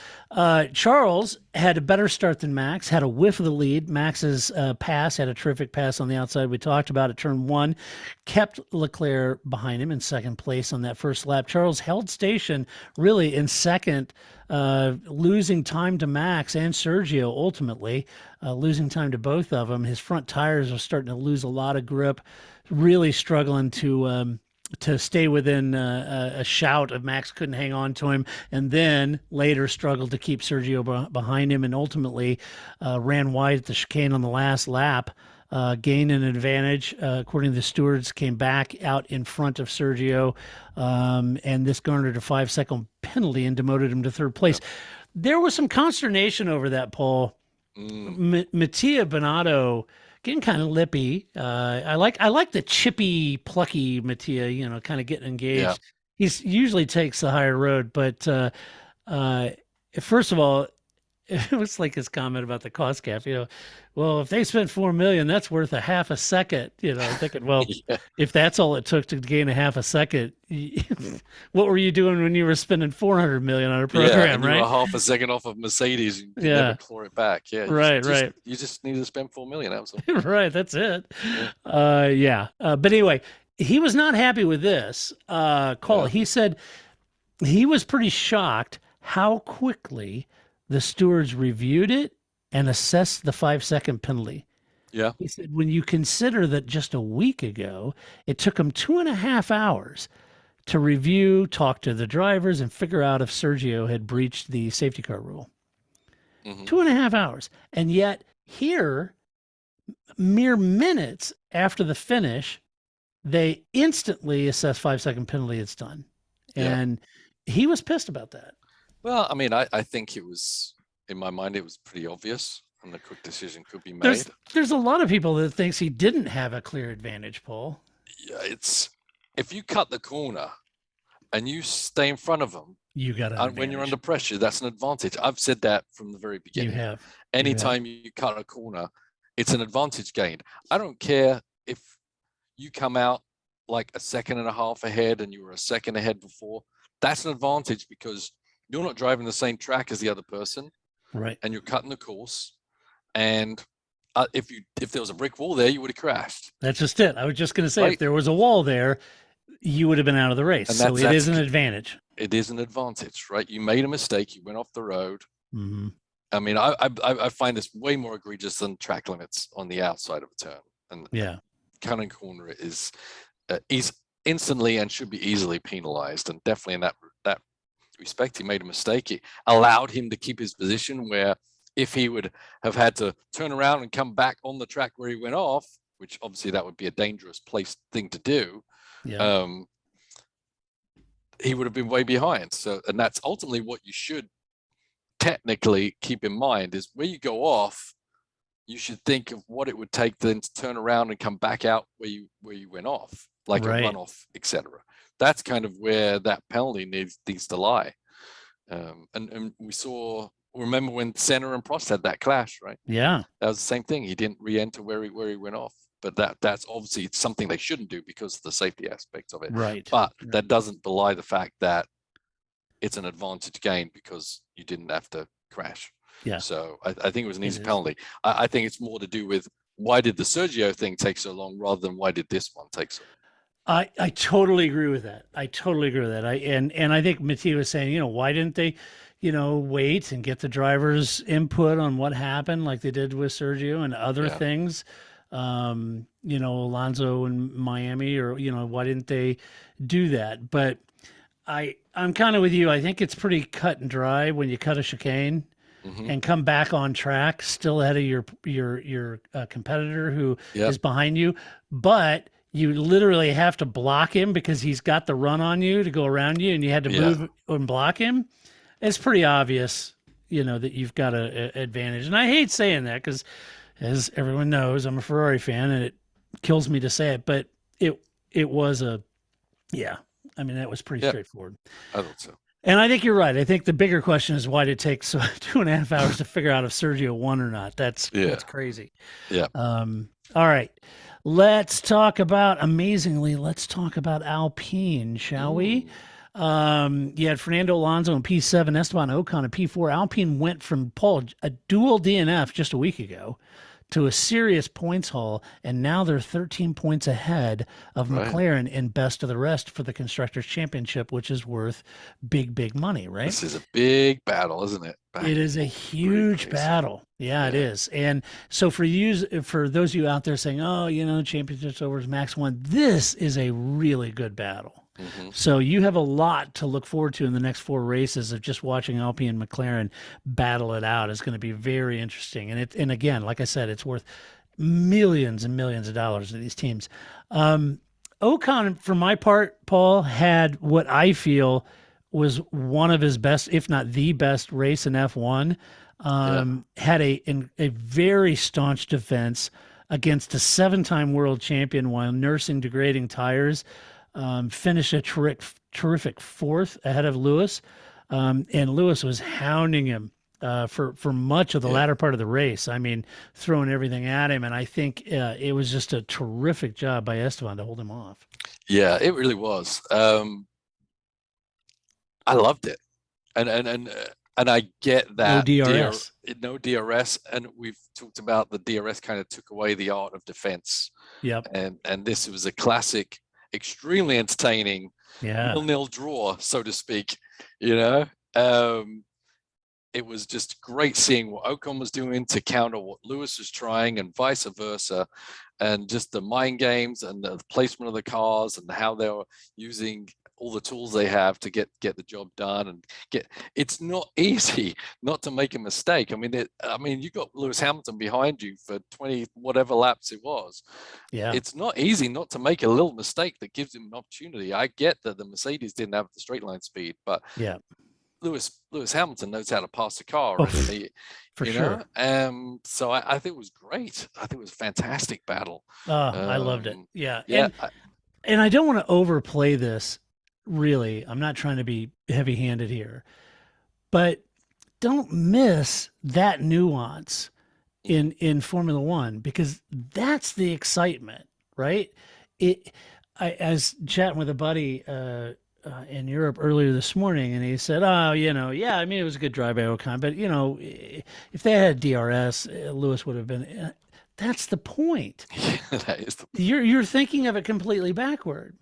Charles had a better start than Max, had a whiff of the lead. Max's pass, had a terrific pass on the outside. We talked about it. Turn 1, kept Leclerc behind him in second place on that first lap. Charles held station really in second, losing time to Max and Sergio, ultimately losing time to both of them. His front tires were starting to lose a lot of grip, really struggling to to stay within a shout of Max, couldn't hang on to him, and then later struggled to keep Sergio behind him, and ultimately ran wide at the chicane on the last lap, gained an advantage. According to the stewards, came back out in front of Sergio, and this garnered a 5-second penalty and demoted him to third place. There was some consternation over that, Paul. Mattia Binotto getting kind of lippy. I like the chippy, plucky Mattia, kind of getting engaged.
Yeah.
He's usually takes the higher road, but first of all, it was like his comment about the cost cap. Well, if they spent $4 million, that's worth a half a second. Thinking, well, if that's all it took to gain a half a second, what were you doing when you were spending $400 million on a program, right?
You were half a second off of Mercedes. You never claw it back. Yeah,
right.
You just need to spend $4 million. Absolutely.
Right, that's it. But anyway, he was not happy with this call. He said he was pretty shocked how quickly the stewards reviewed it and assessed the 5-second penalty.
Yeah.
He said, when you consider that just a week ago, it took them 2.5 hours to review, talk to the drivers, and figure out if Sergio had breached the safety car rule. 2.5 hours. And yet here, mere minutes after the finish, they instantly assess 5-second penalty. It's done. And he was pissed about that.
Well, I mean, I think it was, in my mind, it was pretty obvious, and a quick decision could be made.
There's a lot of people that thinks he didn't have a clear advantage, Paul.
Yeah, if you cut the corner and you stay in front of them,
you got
when you're under pressure, that's an advantage. I've said that from the very beginning.
You have.
Anytime you cut a corner, it's an advantage gained. I don't care if you come out like a second and a half ahead and you were a second ahead before. That's an advantage because you're not driving the same track as the other person,
right?
And you're cutting the course. And if there was a brick wall there, you would have crashed.
That's just it. I was just going to say, if there was a wall there, you would have been out of the race. And so it is an advantage.
It is an advantage, right? You made a mistake. You went off the road. I mean, I find this way more egregious than track limits on the outside of a turn. And cutting corner is instantly and should be easily penalized. And definitely in that respect, he made a mistake. It allowed him to keep his position, where if he would have had to turn around and come back on the track where he went off, which obviously that would be a dangerous thing to do, he would have been way behind. So, and that's ultimately what you should technically keep in mind, is where you go off, you should think of what it would take then to turn around and come back out where you went off, like a runoff, etc. That's kind of where that penalty needs to lie. And remember when Senna and Prost had that clash, right?
Yeah.
That was the same thing. He didn't re-enter where he went off. But that's obviously something they shouldn't do because of the safety aspects of it.
Right.
But that doesn't belie the fact that it's an advantage gained because you didn't have to crash.
Yeah.
So I think it was an easy penalty. I think it's more to do with why did the Sergio thing take so long rather than why did this one take so long.
I totally agree with that. And I think Mattia was saying, why didn't they, wait and get the driver's input on what happened like they did with Sergio and other things, Alonso in Miami, or, why didn't they do that? But I'm kind of with you. I think it's pretty cut and dry when you cut a chicane and come back on track still ahead of your competitor who is behind you. But you literally have to block him because he's got the run on you to go around you, and you had to move and block him. It's pretty obvious, that you've got an advantage. And I hate saying that because, as everyone knows, I'm a Ferrari fan, and it kills me to say it. But it was that was pretty straightforward.
I thought so.
And I think you're right. I think the bigger question is why did it take 2.5 hours to figure out if Sergio won or not? That's crazy.
Yeah.
All right. Let's talk about Alpine, shall we? You had Fernando Alonso in P7, Esteban Ocon in P4. Alpine went from, Paul, a dual DNF just a week ago to a serious points haul, and now they're 13 points ahead of McLaren in best of the rest for the Constructors' Championship, which is worth big money, right?
This is a big battle, isn't it?
It is a huge battle. Yeah, it is. And so for those of you out there saying, oh, championships over is max one, this is a really good battle. So you have a lot to look forward to in the next 4 races of just watching Alpine and McLaren battle it out. Is going to be very interesting. And again, like I said, it's worth millions and millions of dollars to these teams. Ocon, for my part, Paul, had what I feel was one of his best, if not the best race in F1. Had a very staunch defense against a 7-time world champion while nursing degrading tires. Finished a terrific 4th ahead of Lewis. And Lewis was hounding him for much of the latter part of the race. I mean, throwing everything at him. And I think it was just a terrific job by Esteban to hold him off.
Yeah, it really was. I loved it. And I get that.
No DRS.
No DRS. And we've talked about the DRS kind of took away the art of defense.
Yep.
And this was a classic, extremely entertaining 0-0 draw, so to speak. It was just great seeing what Ocon was doing to counter what Lewis was trying, and vice versa, and just the mind games and the placement of the cars and how they were using all the tools they have to get the job done. And it's not easy not to make a mistake. I mean, you got Lewis Hamilton behind you for 20 whatever laps it was. Yeah, it's not easy not to make a little mistake that gives him an opportunity. I get that the Mercedes didn't have the straight line speed, but Lewis Hamilton knows how to pass the car.
For sure.
So I think it was great. I think it was a fantastic battle.
I loved it. Yeah. And I don't want to overplay this. Really, I'm not trying to be heavy-handed here, but don't miss that nuance in Formula One, because that's the excitement, right? I was chatting with a buddy in Europe earlier this morning, and he said, "Oh, I mean, it was a good drive by Ocon, but if they had DRS, Lewis would have been." That's the point.
That is the point.
You're thinking of it completely backward.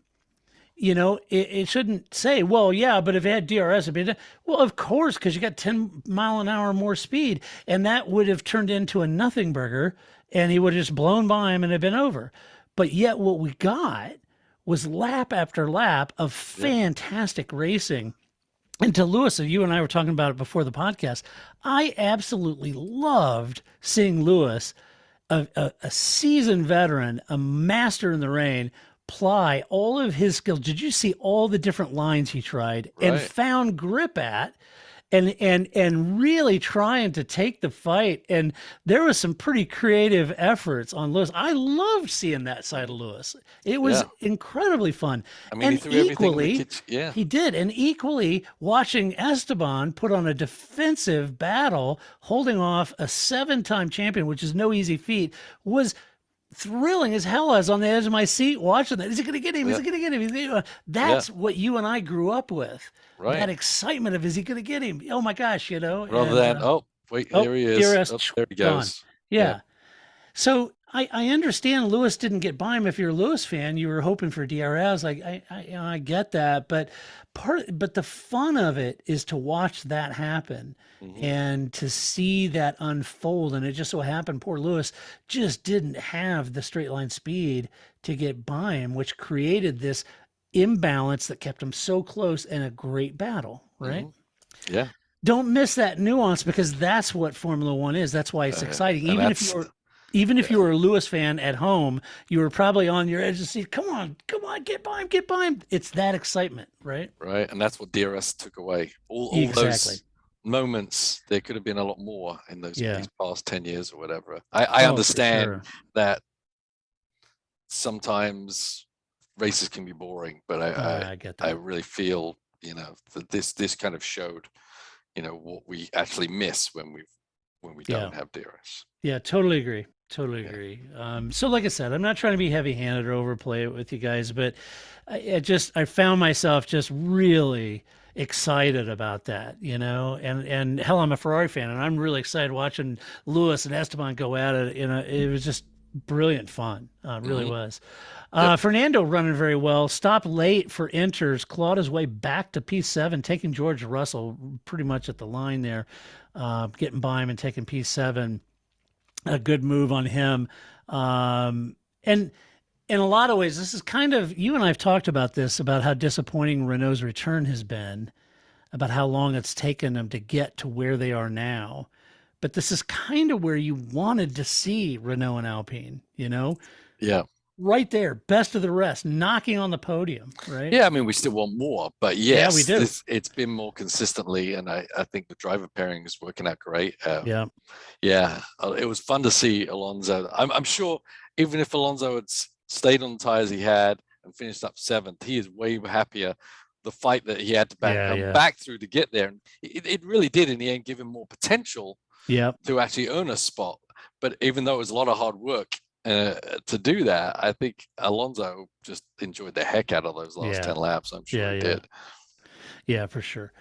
It shouldn't say, well, yeah, but if it had DRS, it'd be, well, of course, because you got 10 mile an hour more speed, and that would have turned into a nothing burger, and he would have just blown by him and it been over. But yet what we got was lap after lap of fantastic racing. And to Lewis, you and I were talking about it before the podcast, I absolutely loved seeing Lewis, a seasoned veteran, a master in the rain, apply all of his skills. Did you see all the different lines he tried and found grip at, and really trying to take the fight? And there was some pretty creative efforts on Lewis. I loved seeing that side of Lewis. It was incredibly fun. I mean, and he equally, he did. And equally, watching Esteban put on a defensive battle, holding off a 7-time champion, which is no easy feat, was thrilling as hell. I was on the edge of my seat watching that. Is he going to get him? Is he going to get him? That's what you and I grew up with. Right. That excitement of, is he going to get him? Oh my gosh,
Rather than, there he is. There he goes.
Yeah. So I understand Lewis didn't get by him. If you're a Lewis fan, you were hoping for DRS. I get that, but the fun of it is to watch that happen and to see that unfold. And it just so happened, poor Lewis just didn't have the straight line speed to get by him, which created this imbalance that kept him so close in a great battle, right?
Yeah.
Don't miss that nuance, because that's what Formula One is. That's why it's exciting. Even if you were a Lewis fan at home, you were probably on your edge of the seat. Come on, get by him. It's that excitement, right?
Right, and that's what DRS took away. All those moments, there could have been a lot more in these past 10 years or whatever. I understand that sometimes races can be boring, but I get that. I really feel, that this kind of showed, what we actually miss when we don't have DRS.
Yeah, totally agree. So like I said, I'm not trying to be heavy-handed or overplay it with you guys, but I found myself just really excited about that, and hell, I'm a Ferrari fan, and I'm really excited watching Lewis and Esteban go at it. It was just brilliant fun. Really was.
Yep.
Fernando running very well. Stopped late for inters, clawed his way back to P7, taking George Russell pretty much at the line there, getting by him and taking P7. A good move on him. And in a lot of ways, this is kind of, you and I have talked about this, about how disappointing Renault's return has been, about how long it's taken them to get to where they are now. But this is kind of where you wanted to see Renault and Alpine,
Yeah.
Right there, best of the rest, knocking on the podium, right?
Yeah, I mean, we still want more, but yes,
we do.
It's been more consistently, and I think the driver pairing is working out great.
Yeah.
It was fun to see Alonso. I'm sure even if Alonso had stayed on the tires he had and finished up 7th, he is way happier. The fight that he had to come back through to get there, and it really did in the end give him more potential to actually earn a spot. But even though it was a lot of hard work to do that, I think Alonso just enjoyed the heck out of those last 10 laps. I'm sure he did.
Yeah, for sure.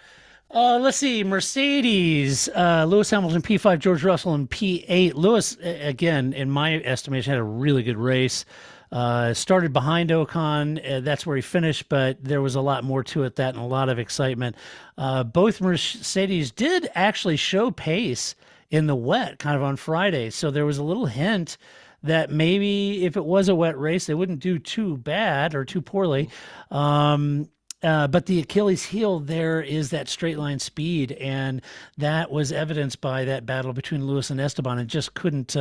Let's see. Mercedes, Lewis Hamilton, P5, George Russell in P8. Lewis, again, in my estimation, had a really good race. Started behind Ocon. That's where he finished, but there was a lot more to it, and a lot of excitement. Both Mercedes did actually show pace in the wet kind of on Friday. So there was a little hint that maybe if it was a wet race, they wouldn't do too bad or too poorly. But the Achilles heel there is that straight line speed, and that was evidenced by that battle between Lewis and Esteban. It just couldn't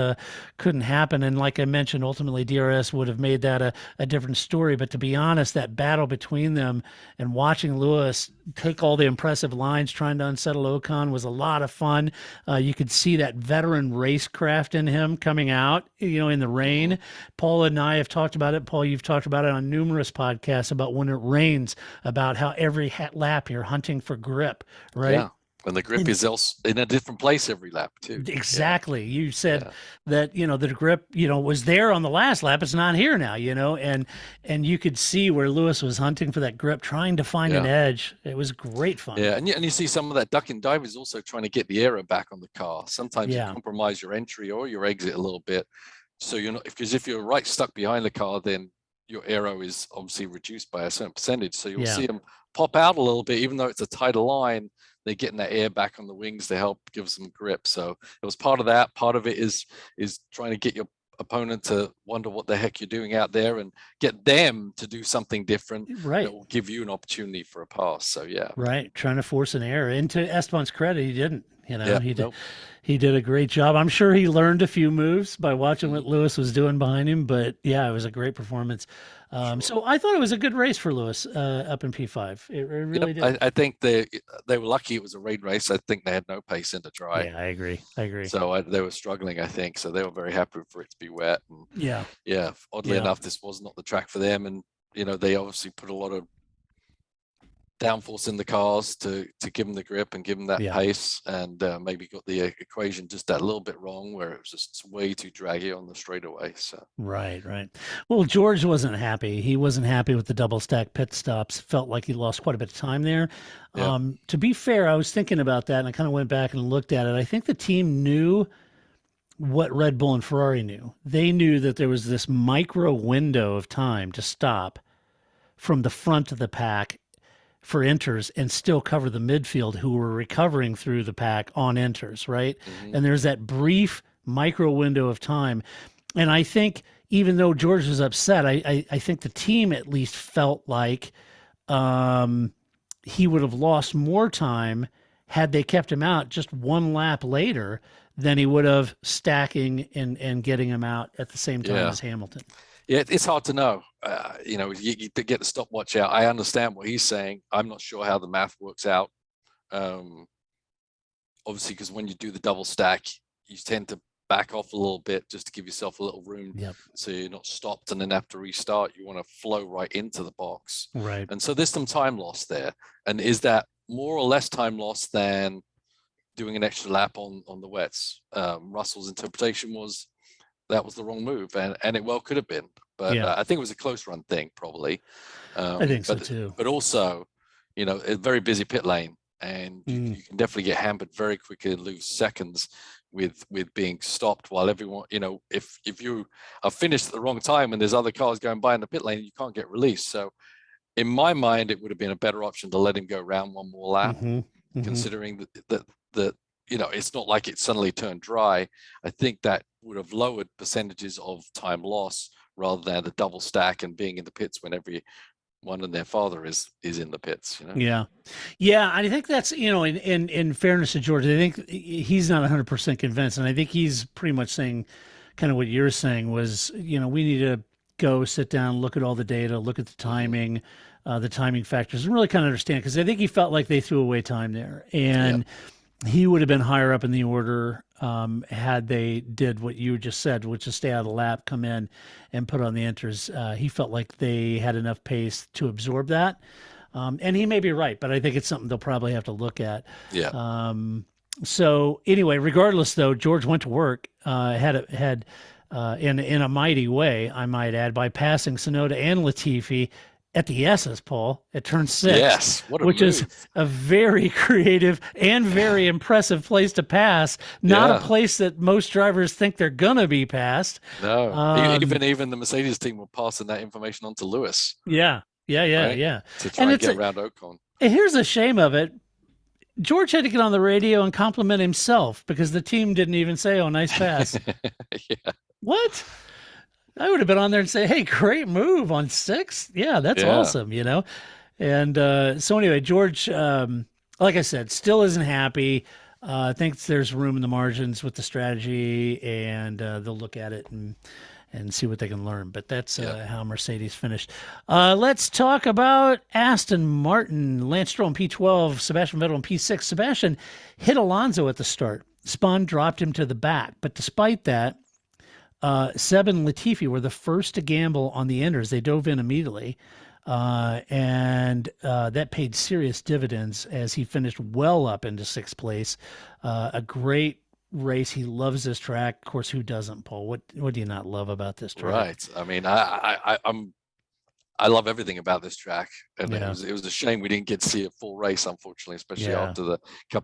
happen. And like I mentioned, ultimately DRS would have made that a different story. But to be honest, that battle between them and watching Lewis take all the impressive lines trying to unsettle Ocon was a lot of fun. You could see that veteran racecraft in him coming out, in the rain. Paul and I have talked about it. Paul, you've talked about it on numerous podcasts about when it rains, about how every lap you're hunting for grip, right?
Yeah. And the grip is else in a different place every lap too.
Exactly. Yeah. You said that, the grip, was there on the last lap. It's not here now, and you could see where Lewis was hunting for that grip, trying to find an edge. It was great fun.
Yeah. And you see some of that duck and dive is also trying to get the aero back on the car. Sometimes you compromise your entry or your exit a little bit. So you're not, because if you're right stuck behind the car, then your aero is obviously reduced by a certain percentage. So you'll see them pop out a little bit, even though it's a tighter line, they're getting that air back on the wings to help give some grip. So it was part of that. Part of it is trying to get your opponent to wonder what the heck you're doing out there and get them to do something different that will give you an opportunity for a pass. So right,
trying to force an error. And to Esteban's credit, he didn't. He did a great job. I'm sure he learned a few moves by watching what Lewis was doing behind him, but it was a great performance. So I thought it was a good race for Lewis up in P5. It really did.
I think they were lucky it was a rain race. I think they had no pace in the dry.
Yeah, I agree.
So they were struggling, I think. So they were very happy for it to be wet. And oddly enough, this was not the track for them. And, they obviously put a lot of downforce in the cars to give them the grip and give them that pace, and maybe got the equation just that little bit wrong, where it was just way too draggy on the straightaway. So
right. Well, George wasn't happy. He wasn't happy with the double stack pit stops. Felt like he lost quite a bit of time there. To be fair, I was thinking about that, and I kind of went back and looked at it. I think the team knew what Red Bull and Ferrari knew. They knew that there was this micro window of time to stop from the front of the pack for enters and still cover the midfield who were recovering through the pack on enters, right? And there's that brief micro window of time. And I think even though George was upset, I think the team at least felt like he would have lost more time had they kept him out just one lap later than he would have stacking and getting him out at the same time as Hamilton.
Yeah, it's hard to know. You get the stopwatch out. I understand what he's saying. I'm not sure how the math works out. Obviously, because when you do the double stack, you tend to back off a little bit just to give yourself a little room, so you're not stopped and then have to restart. You want to flow right into the box,
right? And
so there's some time loss there. And is that more or less time loss than doing an extra lap on the wets? Russell's interpretation was that was the wrong move, and it well could have been, but I think it was a close run thing probably.
I think so too.
But also, a very busy pit lane, and you can definitely get hampered very quickly and lose seconds with being stopped while everyone, if you are finished at the wrong time and there's other cars going by in the pit lane, you can't get released. So in my mind, it would have been a better option to let him go round one more lap, considering that it's not like it suddenly turned dry. I think that would have lowered percentages of time loss rather than the double stack and being in the pits when everyone and their father is in the pits.
Yeah. I think that's, in fairness to George, I think he's not 100% convinced, and I think he's pretty much saying kind of what you're saying was, we need to go sit down, look at all the data, look at the timing factors, and really kind of understand, because I think he felt like they threw away time there, and he would have been higher up in the order had they did what you just said, which is stay out of the lap, come in and put on the enters. He felt like they had enough pace to absorb that. And he may be right, but I think it's something they'll probably have to look at.
Yeah.
So anyway, regardless though, George went to work, had in a mighty way, I might add, by passing Tsunoda and Latifi at the S's, Paul, at turn 6.
Yes,
which is a very creative and very impressive place to pass. Not a place that most drivers think they're gonna be passed.
No, even the Mercedes team were passing that information on to Lewis.
Yeah. To
try and get around Ocon.
And here's the shame of it. George had to get on the radio and compliment himself because the team didn't even say, "Oh, nice pass."
Yeah.
What? I would have been on there and say, "Hey, great move on 6. Yeah, that's awesome," And so anyway, George, like I said, still isn't happy. Thinks there's room in the margins with the strategy, and they'll look at it and see what they can learn. But that's how Mercedes finished. Let's talk about Aston Martin. Lance Stroll in P12, Sebastian Vettel in P6. Sebastian hit Alonso at the start. Spun dropped him to the back. But despite that, Seb and Latifi were the first to gamble on the enders. They dove in immediately, and that paid serious dividends as he finished well up into 6th place. A great race. He loves this track. Of course, who doesn't, Paul? What do you not love about this track?
Right. I mean, I love everything about this track, and it was a shame we didn't get to see a full race, unfortunately, especially after the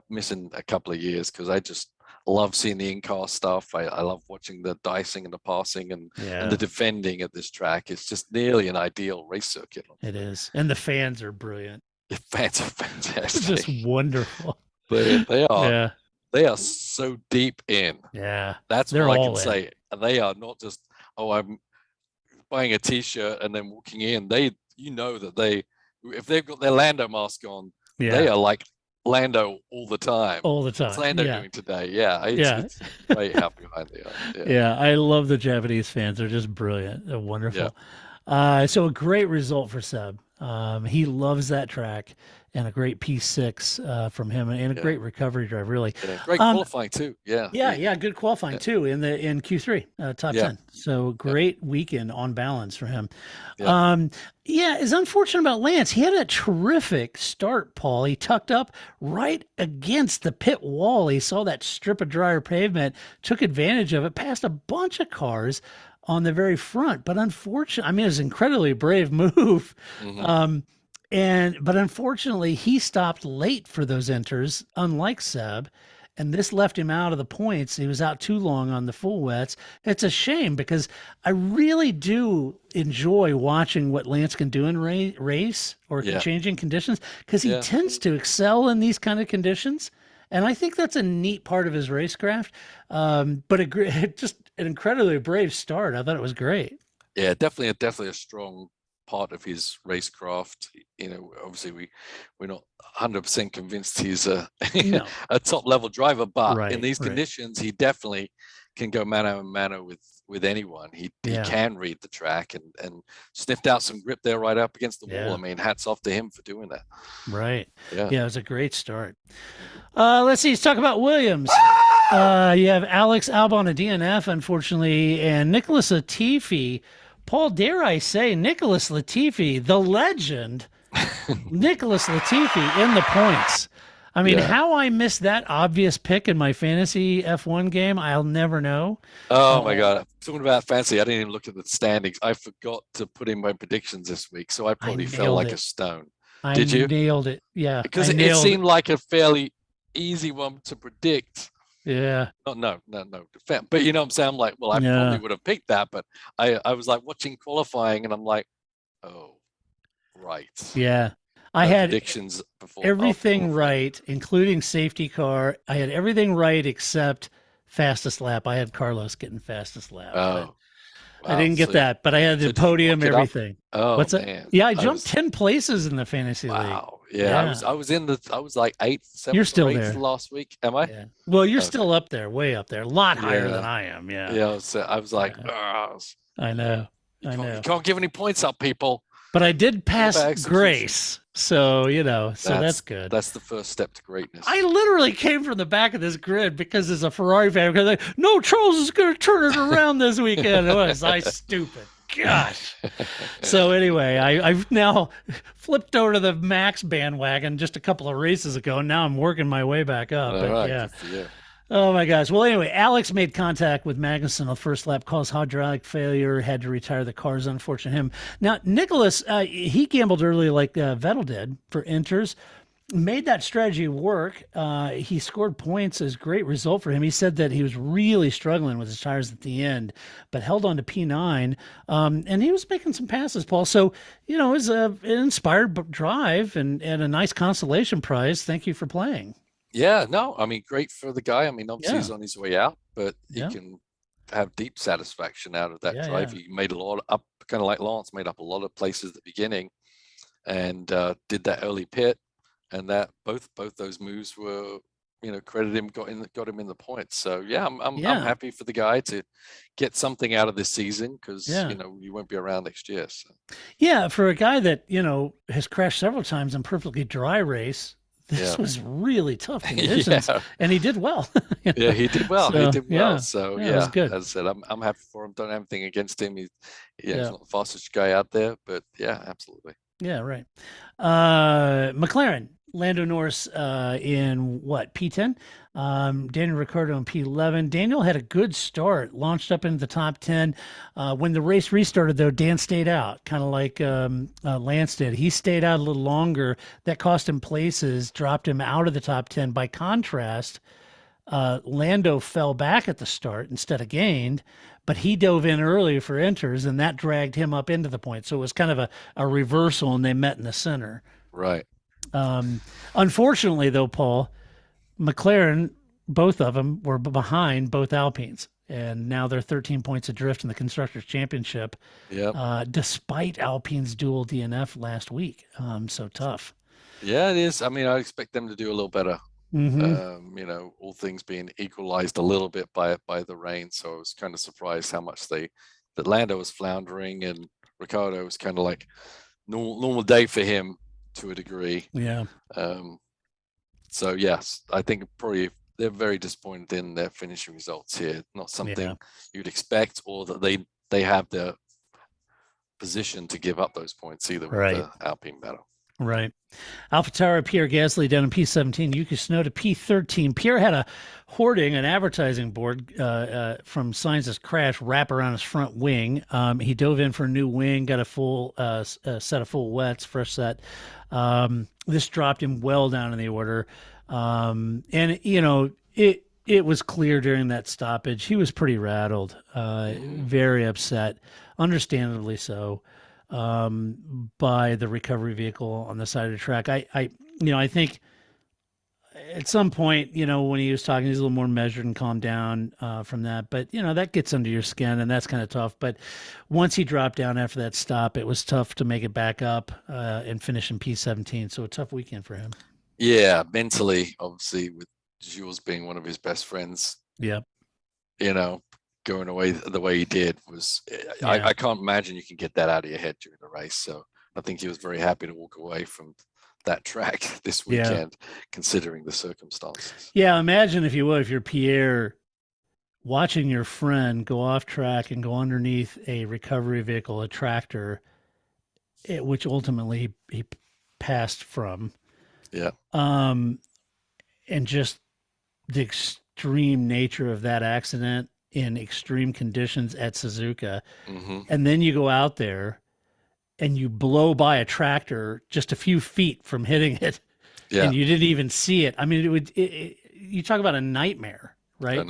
missing a couple of years, because I just love seeing the in-car stuff. I love watching the dicing and the passing and the defending at this track. It's just nearly an ideal race circuit.
It is, and the fans are brilliant.
The fans are fantastic.
It's just wonderful.
They are. Yeah. They are so deep in.
Yeah.
That's what I can say. And they are not just, I'm buying a T-shirt and then walking in. That if they've got their Lando mask on, they are like Lando all the time.
All the time.
What's Lando doing today? It's great how behind they are.
Yeah, I love the Japanese fans. They're just brilliant. They're wonderful. So a great result for Seb. He loves that track, and a great P6 from him, and a great recovery drive, really.
Great qualifying too.
Good qualifying too in Q3 top 10. So great weekend on balance for him. It's unfortunate about Lance. He had a terrific start, Paul. He tucked up right against the pit wall. He saw that strip of drier pavement, took advantage of it, passed a bunch of cars on the very front, but unfortunately, it was an incredibly brave move. But unfortunately, he stopped late for those enters, unlike Seb, and this left him out of the points. He was out too long on the full wets. It's a shame because I really do enjoy watching what Lance can do in race or changing conditions, because he tends to excel in these kind of conditions. And I think that's a neat part of his racecraft. But just an incredibly brave start. I thought it was great.
Yeah, definitely a strong part of his racecraft. Obviously we're not 100% convinced he's a top level driver, but in these conditions, he definitely can go mano a mano with anyone. He can read the track and sniffed out some grip there right up against the wall. I mean, hats off to him for doing that.
Right. Yeah, it was a great start. Let's see. Let's talk about Williams. You have Alex Albon, a DNF, unfortunately, and Nicholas Latifi. Paul, dare I say, Nicholas Latifi, the legend, Nicholas Latifi in the points. I mean, how I missed that obvious pick in my fantasy F1 game, I'll never know.
Oh, my God. Talking about fancy, I didn't even look at the standings. I forgot to put in my predictions this week, so I probably fell like a stone.
I
Did you?
nailed it. Yeah,
Because
I
it
nailed
seemed like a fairly easy one to predict.
Yeah.
Oh, no. But you know what I'm saying? I'm like, well, I probably
Yeah.
would have picked that, but I was like watching qualifying and I'm like, oh, right.
Yeah. I
No
had
predictions before after
everything
qualifying.
right, including safety car. I had everything right except fastest lap. I had Carlos getting fastest lap, but
Oh,
I
wow.
didn't get that. But I had the
So did you
podium,
lock it up?
everything.
Oh
What's that?
man.
Yeah, I
I
jumped
was
10 places in the fantasy league.
wow. Yeah,
Yeah.
I was like eighth,
You're
seventh or
still
eighth
there.
last week. Am I?
Yeah. Well, you're
Okay.
still up there, way up there, a lot higher than
Yeah.
I am. Yeah.
Yeah. So I was like,
Yeah.
"Ugh,
I know.
you
I
can't
know.
give any points up, people.
But I did
All
pass
about execution.
Grace. So, so that's good.
That's the first step to
I
greatness.
literally came from the back of this grid because as a Ferrari fan, because no, Charles is going to turn it around this weekend. Was I stupid? Gosh. So anyway, I've now flipped over to the Max bandwagon just a couple of races ago, and now I'm working my way back up.
All
But
right,
yeah.
good for you.
Oh my gosh. Well, anyway, Alex made contact with Magnussen on the first lap, caused hydraulic failure, had to retire the cars. Unfortunate him. Now, Nicholas, he gambled early like Vettel did for inters. Made that strategy work. He scored points as a great result for him. He said that he was really struggling with his tires at the end, but held on to P9. And he was making some passes, Paul. So, it was an inspired drive and a nice consolation prize. Thank you for playing.
Yeah, no, I mean, great for the guy. I mean, obviously
Yeah.
he's on his way out, but he
Yeah.
can have deep satisfaction out of that
Yeah,
drive.
yeah.
He made a lot up, kind of like Lance, made up a lot of places at the beginning, and did that early pit, and that both those moves were, credit him, got him in the points. So yeah, I'm
Yeah.
happy for the guy to get something out of this season because
Yeah.
you won't be around next year. So.
Yeah, for a guy that, has crashed several times in perfectly dry race, this was really tough conditions,
Yeah.
and he did well.
Yeah, he did well.
So,
he did well.
yeah.
So
Yeah, it was good.
as I said, I'm happy for him. Don't have anything against him. He's
Yeah.
not the fastest guy out there, but yeah, absolutely.
Yeah, right. McLaren, Lando Norris in what, P10? Daniel Ricciardo in P11. Daniel had a good start, launched up into the top 10. When the race restarted, though, Dan stayed out, kind of like Lance did. He stayed out a little longer. That cost him places, dropped him out of the top 10. By contrast, Lando fell back at the start instead of gained, but he dove in early for inters, and that dragged him up into the point. So it was kind of a reversal, and they met in the center.
Right.
Unfortunately, though, Paul, McLaren, both of them were behind both Alpines, and now they're 13 points adrift in the Constructors' Championship.
Yeah.
Despite Alpine's dual DNF last week, so tough.
Yeah, it is. I mean, I expect them to do a little better.
Mm-hmm.
All things being equalized a little bit by the rain. So I was kind of surprised how much that Lando was floundering and Ricciardo was kind of like normal day for him to a degree.
Yeah.
So yes, I think probably they're very disappointed in their finishing results here. Not something you'd expect, or that they have the position to give up those points either with the Alpine battle.
Right. AlphaTauri, Pierre Gasly down in P17, Yuki Tsunoda P13. Pierre had a hoarding, an advertising board from Sainz's crash wrap around his front wing. He dove in for a new wing, got a full set of full wets, fresh set. This dropped him well down in the order. And, it was clear during that stoppage. He was pretty rattled, very upset, understandably so. By the recovery vehicle on the side of the track. I think at some point, when he was talking, he's a little more measured and calmed down from that. But, that gets under your skin, and that's kind of tough. But once he dropped down after that stop, it was tough to make it back up and finish in P17. So a tough weekend for him.
Yeah, mentally, obviously, with Jules being one of his best friends.
Yeah.
Going away the way he did was, I can't imagine you can get that out of your head during the race. So I think he was very happy to walk away from that track this weekend, considering the circumstances.
Yeah, imagine if you're Pierre, watching your friend go off track and go underneath a recovery vehicle, a tractor, which ultimately he passed from.
Yeah.
And just the extreme nature of that accident in extreme conditions at Suzuka.
Mm-hmm.
And then you go out there and you blow by a tractor just a few feet from hitting it, and you didn't even see it. I mean, you talk about a nightmare, right?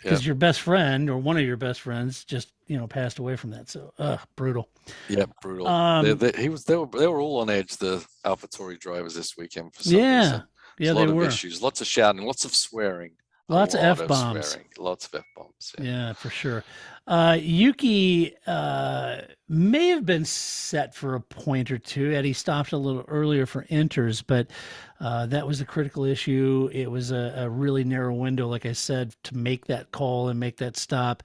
Because your best friend or one of your best friends just passed away from that. So, brutal.
Yeah, brutal. They were all on edge. The AlphaTauri drivers this weekend for some reason.
Yeah,
a lot of issues, lots of shouting, lots of swearing.
Lots of F-bombs.
Lots of F-bombs.
Yeah, for sure. Yuki may have been set for a point or two. Eddie stopped a little earlier for inters, but that was a critical issue. It was a really narrow window, like I said, to make that call and make that stop.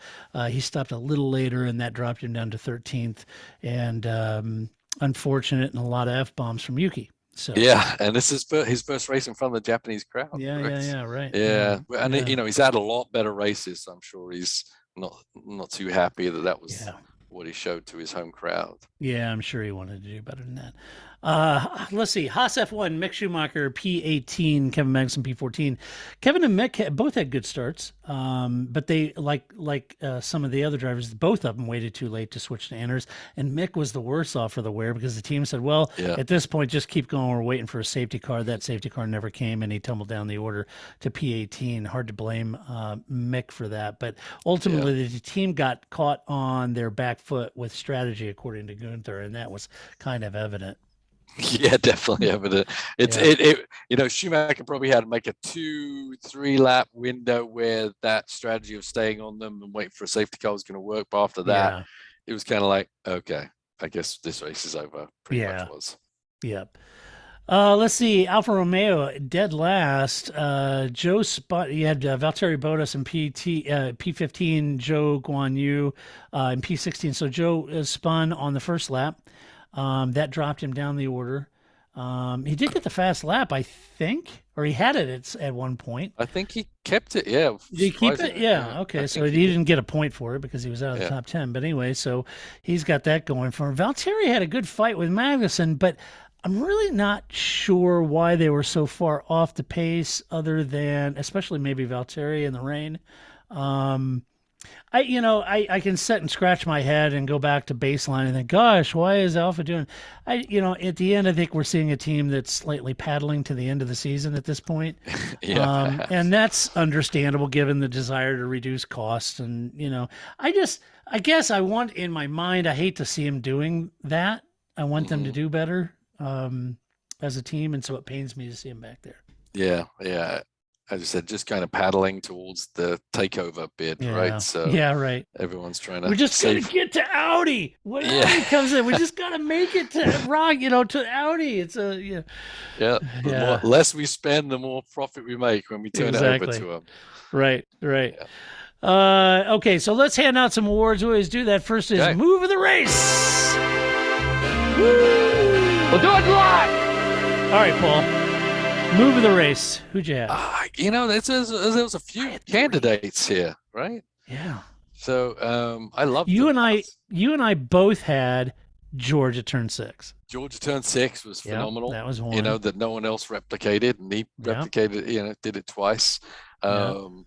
He stopped a little later, and that dropped him down to 13th. And unfortunate, and a lot of F-bombs from Yuki. So
yeah, and this is his first race in front of the Japanese crowd.
Yeah, right.
Yeah, and he's had a lot better races. So I'm sure he's not too happy that was what he showed to his home crowd.
Yeah, I'm sure he wanted to do better than that. Let's see. Haas F1, Mick Schumacher, P18, Kevin Magnussen, P14. Kevin and Mick both had good starts, but they, like some of the other drivers, both of them waited too late to switch to inners, and Mick was the worse off for the wear because the team said, well, at this point, just keep going. We're waiting for a safety car. That safety car never came, and he tumbled down the order to P18. Hard to blame Mick for that, but ultimately the team got caught on their back foot with strategy, according to Gunther, and that was kind of evident.
Yeah, definitely evident. Schumacher probably had to make a 2-3 lap window where that strategy of staying on them and waiting for a safety car was going to work. But after that, it was kind of like, okay, I guess this race is over. Pretty much was.
Yep. Let's see. Alfa Romeo dead last. Joe spun. You had Valtteri Bottas in P15, Joe Guan Yu in P16. So Joe spun on the first lap. That dropped him down the order. He did get the fast lap, I think, or he had it at one point.
I think he kept it. Yeah.
Did he keep it? Yeah. Okay. So he didn't get a point for it because he was out of the top 10. But anyway, so he's got that going for him. Valtteri had a good fight with Magnussen, but I'm really not sure why they were so far off the pace, other than especially maybe Valtteri in the rain. I can sit and scratch my head and go back to baseline and think, gosh, why is Alpha doing? At the end, I think we're seeing a team that's slightly paddling to the end of the season at this point. And that's understandable given the desire to reduce costs. And, I guess I want in my mind, I hate to see him doing that. I want them to do better as a team. And so it pains me to see him back there.
Yeah. As I said, just kind of paddling towards the takeover bid, right? So
right.
Everyone's trying to.
We're just gonna get to Audi. When Audi comes in, we just gotta make it to to Audi. It's The
more, less we spend, the more profit we make when we turn it over to them.
Right. Yeah. Okay, so let's hand out some awards. We always do that. First is Move of the Race. Woo!
We'll do it live.
All right, Paul. Move of the race. Who'd you have?
There was a few candidates here, right?
Yeah.
So I love
you and I both had Georgia turn 6.
Georgia turn 6 was phenomenal.
That was one.
That no one else replicated, and he replicated. Did it twice. In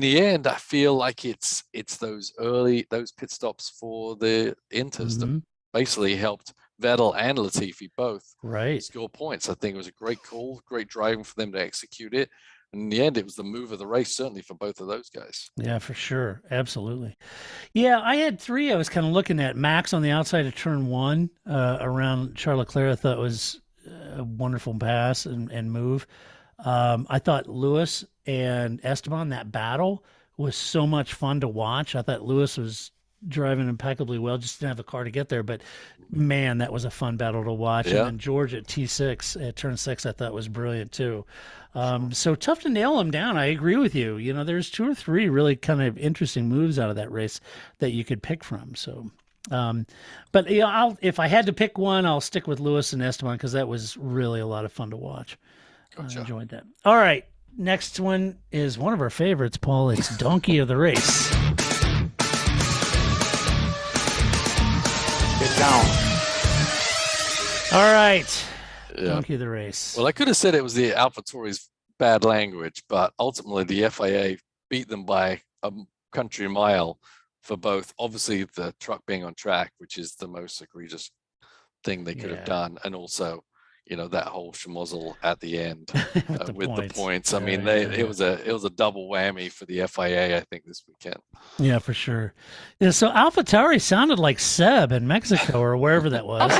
the end, I feel like it's those pit stops for the Inters that basically helped Vettel and Latifi both score points. I think it was a great call, great driving for them to execute it. And in the end, it was the move of the race, certainly for both of those guys.
Yeah, for sure. Absolutely. Yeah, I had 3 I was kind of looking at. Max on the outside of turn 1 around Charles Leclerc, I thought was a wonderful pass and move. I thought Lewis and Esteban, that battle was so much fun to watch. I thought Lewis was driving impeccably well, just didn't have a car to get there, but man, that was a fun battle to watch. And then George at T6 at turn 6 I thought was brilliant too. So tough to nail him down. I agree with you. There's 2 or 3 really kind of interesting moves out of that race that you could pick from. So but if I had to pick one, I'll stick with Lewis and Esteban because that was really a lot of fun to watch.
Gotcha.
I enjoyed that. All right, next one is one of our favorites, Paul. It's Donkey of the Race.
Get down.
All right. Donkey of the Race.
Well, I could have said it was the AlphaTauri's bad language, but ultimately the FIA beat them by a country mile for both. Obviously, the truck being on track, which is the most egregious thing they could have done, and also, that whole schmozzle at the end with the points. I mean, it was a double whammy for the FIA, I think, this weekend.
Yeah, for sure. Yeah, so AlphaTauri sounded like Seb in Mexico or wherever that was.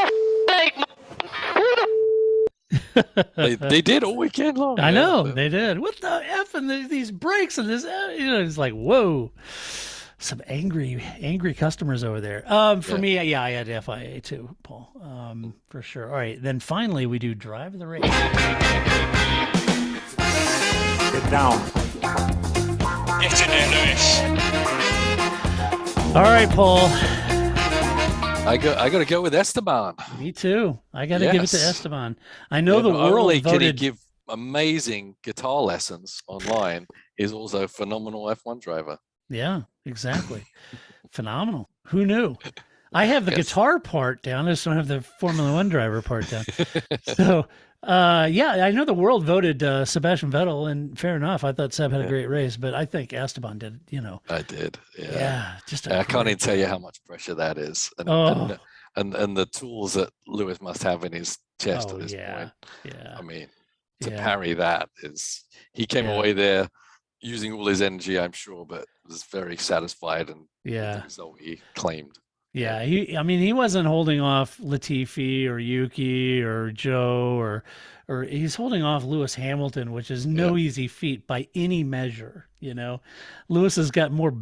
they did all weekend long.
I know they did. What the F and these brakes and this, it's like, whoa. Some angry customers over there. For me, I had FIA too, Paul, for sure. All right, then finally we do drive the race.
Get down.
Get in there, Lewis.
All right, Paul.
I got to go with Esteban.
Me too. I got to give it to Esteban. I know the world
only
voted.
Can he give amazing guitar lessons online? He's also a phenomenal F1 driver.
Yeah, exactly. Phenomenal. Who knew? I have the guitar part down. I just don't have the Formula One driver part down. So, I know the world voted Sebastian Vettel, and fair enough. I thought Seb had a great race, but I think Esteban did,
I did. Yeah.
Yeah.
I can't even tell you how much pressure that is. And the tools that Lewis must have in his chest at this point.
Yeah.
I mean, to parry that he came away there using all his energy, I'm sure, but was very satisfied and with the result he claimed.
Yeah, he wasn't holding off Latifi or Yuki or Joe or he's holding off Lewis Hamilton, which is no easy feat by any measure. Lewis has got more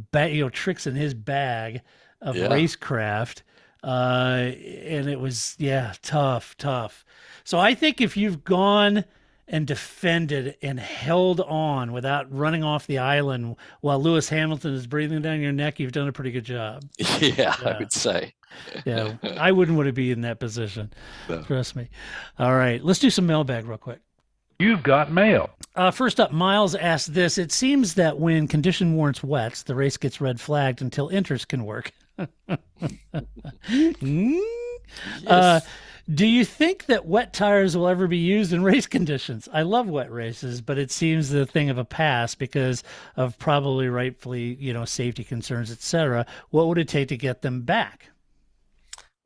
tricks in his bag of racecraft, and it was tough. So I think if you've gone and defended and held on without running off the island while Lewis Hamilton is breathing down your neck, you've done a pretty good job.
Yeah. I would say.
Yeah, I wouldn't want to be in that position. No. Trust me. All right, let's do some mailbag real quick.
You've got mail.
First up, Miles asked this. It seems that when condition warrants wets, the race gets red flagged until inters can work.
Yes.
Do you think that wet tires will ever be used in race conditions? I love wet races, but it seems the thing of a past because of probably rightfully, safety concerns, etc. What would it take to get them back?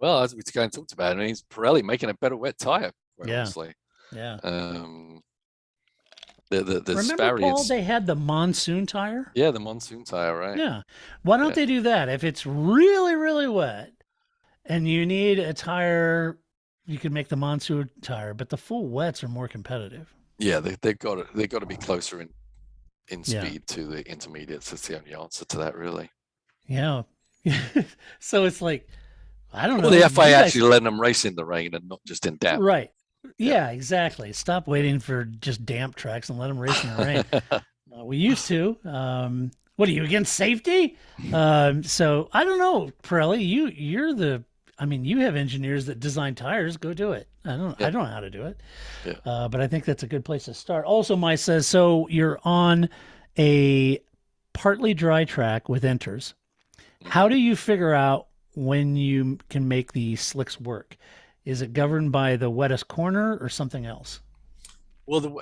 Well, as we kind of talked about, it's Pirelli making a better wet tire, honestly.
Yeah.
The
Remember, Paul, they had the monsoon tire?
Yeah, the monsoon tire, right?
Yeah. Why don't they do that? If it's really, really wet and you need a tire, you can make the monsoon tire, but the full wets are more competitive.
Yeah, they've got to be closer in speed to the intermediates. That's the only answer to that, really.
Yeah. So it's like, I don't know.
Well, the FIA actually letting them race in the rain and not just in damp.
Right. Yeah, exactly. Stop waiting for just damp tracks and let them race in the rain. We used to. What are you, against safety? So I don't know, Pirelli. You have engineers that design tires. Go do it. I don't know how to do it. Yeah. But I think that's a good place to start. Also, Mike says, so you're on a partly dry track with inters. How do you figure out when you can make the slicks work? Is it governed by the wettest corner or something else?
Well,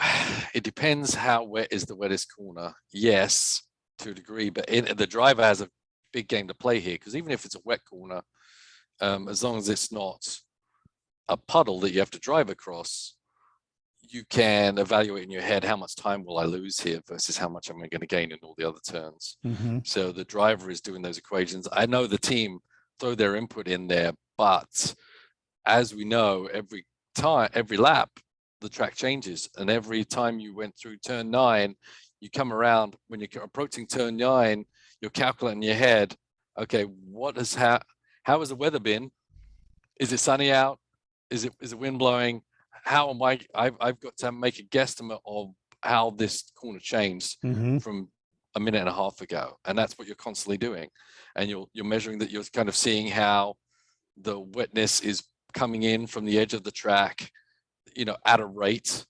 it depends how wet is the wettest corner. Yes, to a degree, but the driver has a big game to play here, because even if it's a wet corner, as long as it's not a puddle that you have to drive across, you can evaluate in your head how much time will I lose here versus how much am I going to gain in all the other turns. Mm-hmm. So the driver is doing those equations. I know the team throw their input in there, but as we know, every lap, the track changes. And every time you went through turn 9, you come around, when you're approaching turn 9, you're calculating in your head, okay, how has the weather been? Is it sunny out? Is it wind blowing? How am I've got to make a guesstimate of how this corner changed from a minute and a half ago. And that's what you're constantly doing. And you're measuring that, you're kind of seeing how the wetness is coming in from the edge of the track, at a rate.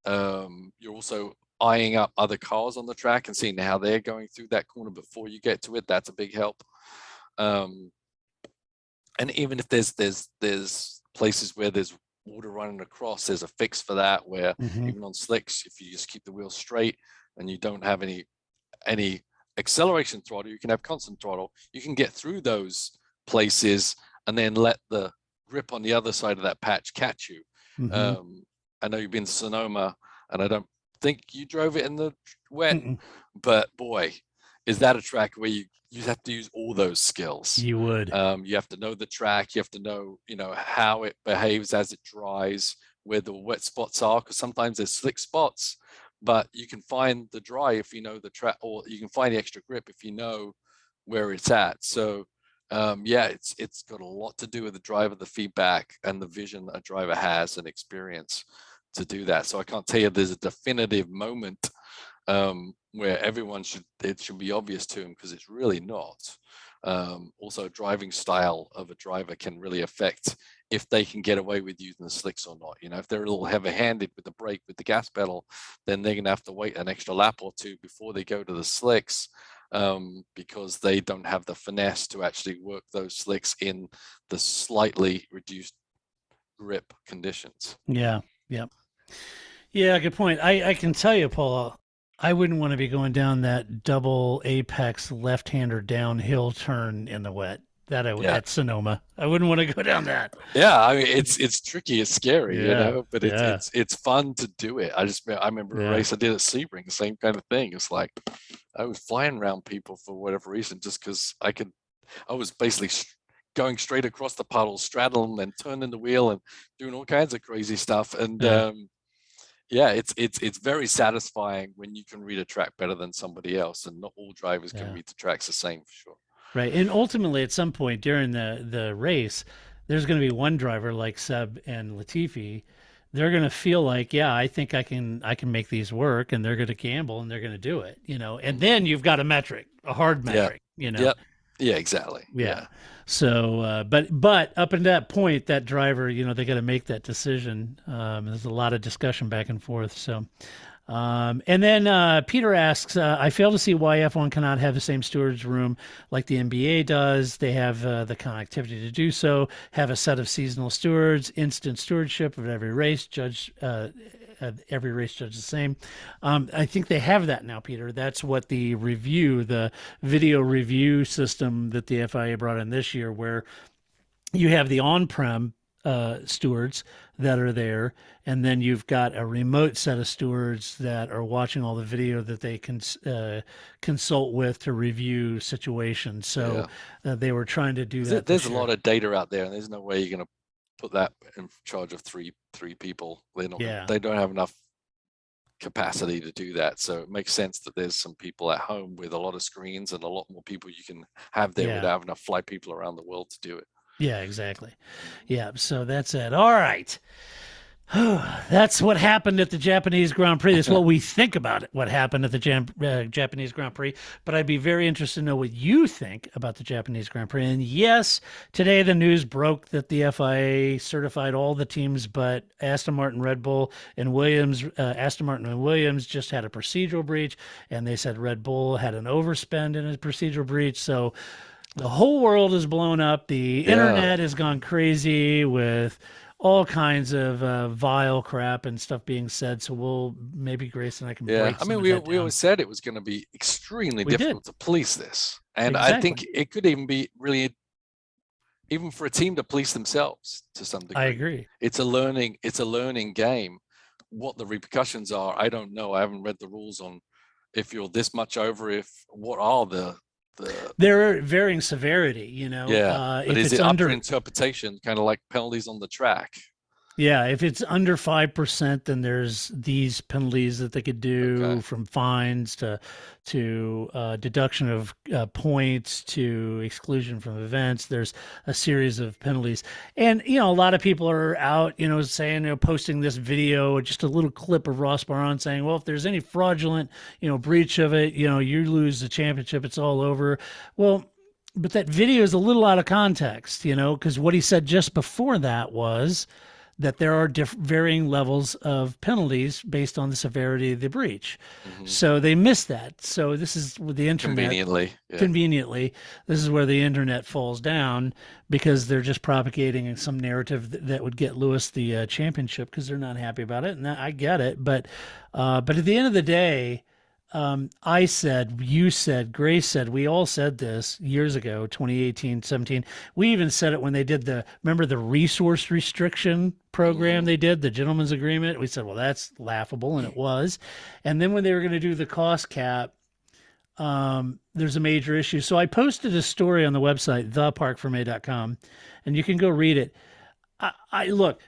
You're also eyeing up other cars on the track and seeing how they're going through that corner before you get to it. That's a big help. And even if there's places where there's water running across, there's a fix for that, where even on slicks, if you just keep the wheel straight and you don't have any acceleration throttle, you can have constant throttle, you can get through those places and then let the grip on the other side of that patch catch you. I know you've been to Sonoma, and I don't think you drove it in the wet, but boy, is that a track where you have to use all those skills.
You would.
You have to know the track. You have to know, how it behaves as it dries, where the wet spots are, because sometimes there's slick spots, but you can find the dry if you know the track, or you can find the extra grip if you know where it's at. So it's got a lot to do with the driver, the feedback, and the vision a driver has and experience to do that. So I can't tell you there's a definitive moment where it should be obvious to him, because it's really not. Also, driving style of a driver can really affect if they can get away with using the slicks or not. If they're a little heavy-handed with the brake, with the gas pedal, then they're going to have to wait an extra lap or two before they go to the slicks, because they don't have the finesse to actually work those slicks in the slightly reduced grip conditions.
Yeah, good point. I can tell you, Paul, I wouldn't want to be going down that double apex left-hander downhill turn in the wet. At Sonoma, I wouldn't want to go down that.
Yeah, I mean it's tricky, it's scary, but it's fun to do it. I remember a race I did at Sebring, the same kind of thing. It's like I was flying around people for whatever reason, just because I was basically going straight across the puddles, straddling and turning the wheel and doing all kinds of crazy stuff. And it's very satisfying when you can read a track better than somebody else, and not all drivers can read the tracks the same, for sure.
Right. And ultimately, at some point during the race, there's going to be one driver like Seb and Latifi. They're going to feel like, I think I can make these work, and they're going to gamble and they're going to do it, and then you've got a hard metric,
Yep. Yeah, exactly.
Yeah. So, but up until that point, that driver, they got to make that decision. There's a lot of discussion back and forth. So, and then Peter asks, I fail to see why F1 cannot have the same stewards room like the NBA does. They have the connectivity to do so, have a set of seasonal stewards, instant stewardship of every race, judge the same. I think they have that now, Peter. That's what the video review system that the FIA brought in this year, where you have the on-prem stewards that are there, and then you've got a remote set of stewards that are watching all the video that they can consult with to review situations. So they were trying to do that.
There's a lot of data out there, and there's no way you're going to put that in charge of three people. They don't have enough capacity to do that. So it makes sense that there's some people at home with a lot of screens and a lot more people you can have there without having to fly people around the world to do it.
Yeah, exactly. Yeah, so that's it. All right. That's what happened at the Japanese Grand Prix. That's what we think about it, what happened at the Japanese Grand Prix. But I'd be very interested to know what you think about the Japanese Grand Prix. And yes, today the news broke that the FIA certified all the teams but Aston Martin, Red Bull, and Williams. Aston Martin and Williams just had a procedural breach, and they said Red Bull had an overspend in a procedural breach. So the whole world is blown up. The internet has gone crazy with all kinds of vile crap and stuff being said. So maybe Grace and I can break some of that
we always said it was going to be extremely difficult to police this. And I think it could even be really, even for a team to police themselves to some degree.
I agree.
It's a learning game. What the repercussions are, I don't know. I haven't read the rules on if you're this much over, what are the
There are varying severity,
but is it under interpretation, kind of like penalties on the track?
Yeah, if it's under 5%, then there's these penalties that they could do, from fines to deduction of points to exclusion from events. There's a series of penalties, and a lot of people are out, saying, posting this video, just a little clip of Ross Brawn saying, well, if there's any fraudulent, breach of it, you lose the championship, it's all over. Well, but that video is a little out of context, because what he said just before that was that there are varying levels of penalties based on the severity of the breach. Mm-hmm. So they missed that. So this is where the internet conveniently, this is where the internet falls down, because they're just propagating some narrative that would get Lewis the championship because they're not happy about it. And I get it. But at the end of the day, I said, you said, Grace said, we all said this years ago, 2018, 17. We even said it when they did remember the resource restriction program they did, the gentleman's agreement? We said, well, that's laughable, and it was. And then when they were going to do the cost cap, there's a major issue. So I posted a story on the website, theparcfermé.com, and you can go read it. Look,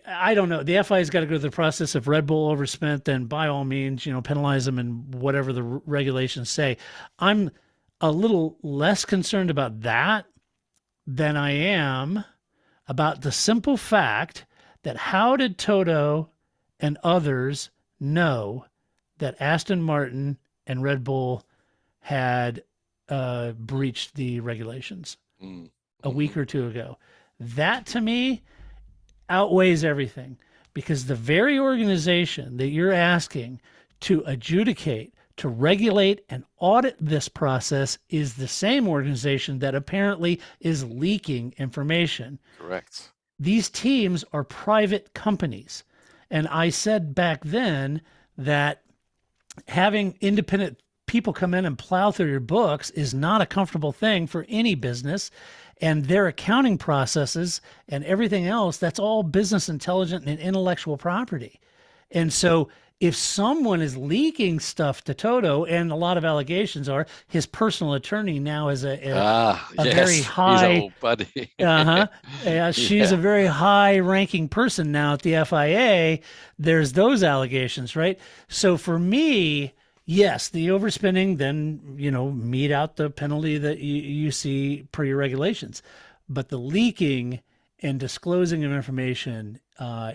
I don't know. The FIA's got to go through the process. If Red Bull overspent, then by all means, penalize them and whatever the regulations say. I'm a little less concerned about that than I am about the simple fact that how did Toto and others know that Aston Martin and Red Bull had breached the regulations a week or two ago? That to me outweighs everything, because the very organization that you're asking to adjudicate, to regulate and audit this process is the same organization that apparently is leaking information.
Correct.
These teams are private companies. And I said back then that having independent people come in and plow through your books is not a comfortable thing for any business. And their accounting processes and everything else, that's all business intelligence and intellectual property. And so if someone is leaking stuff to Toto, and a lot of allegations are his personal attorney now is a very high,
he's old buddy.
She's a very high ranking person now at the FIA. There's those allegations, right? So for me, yes, the overspending, then, mete out the penalty that you see per your regulations. But the leaking and disclosing of information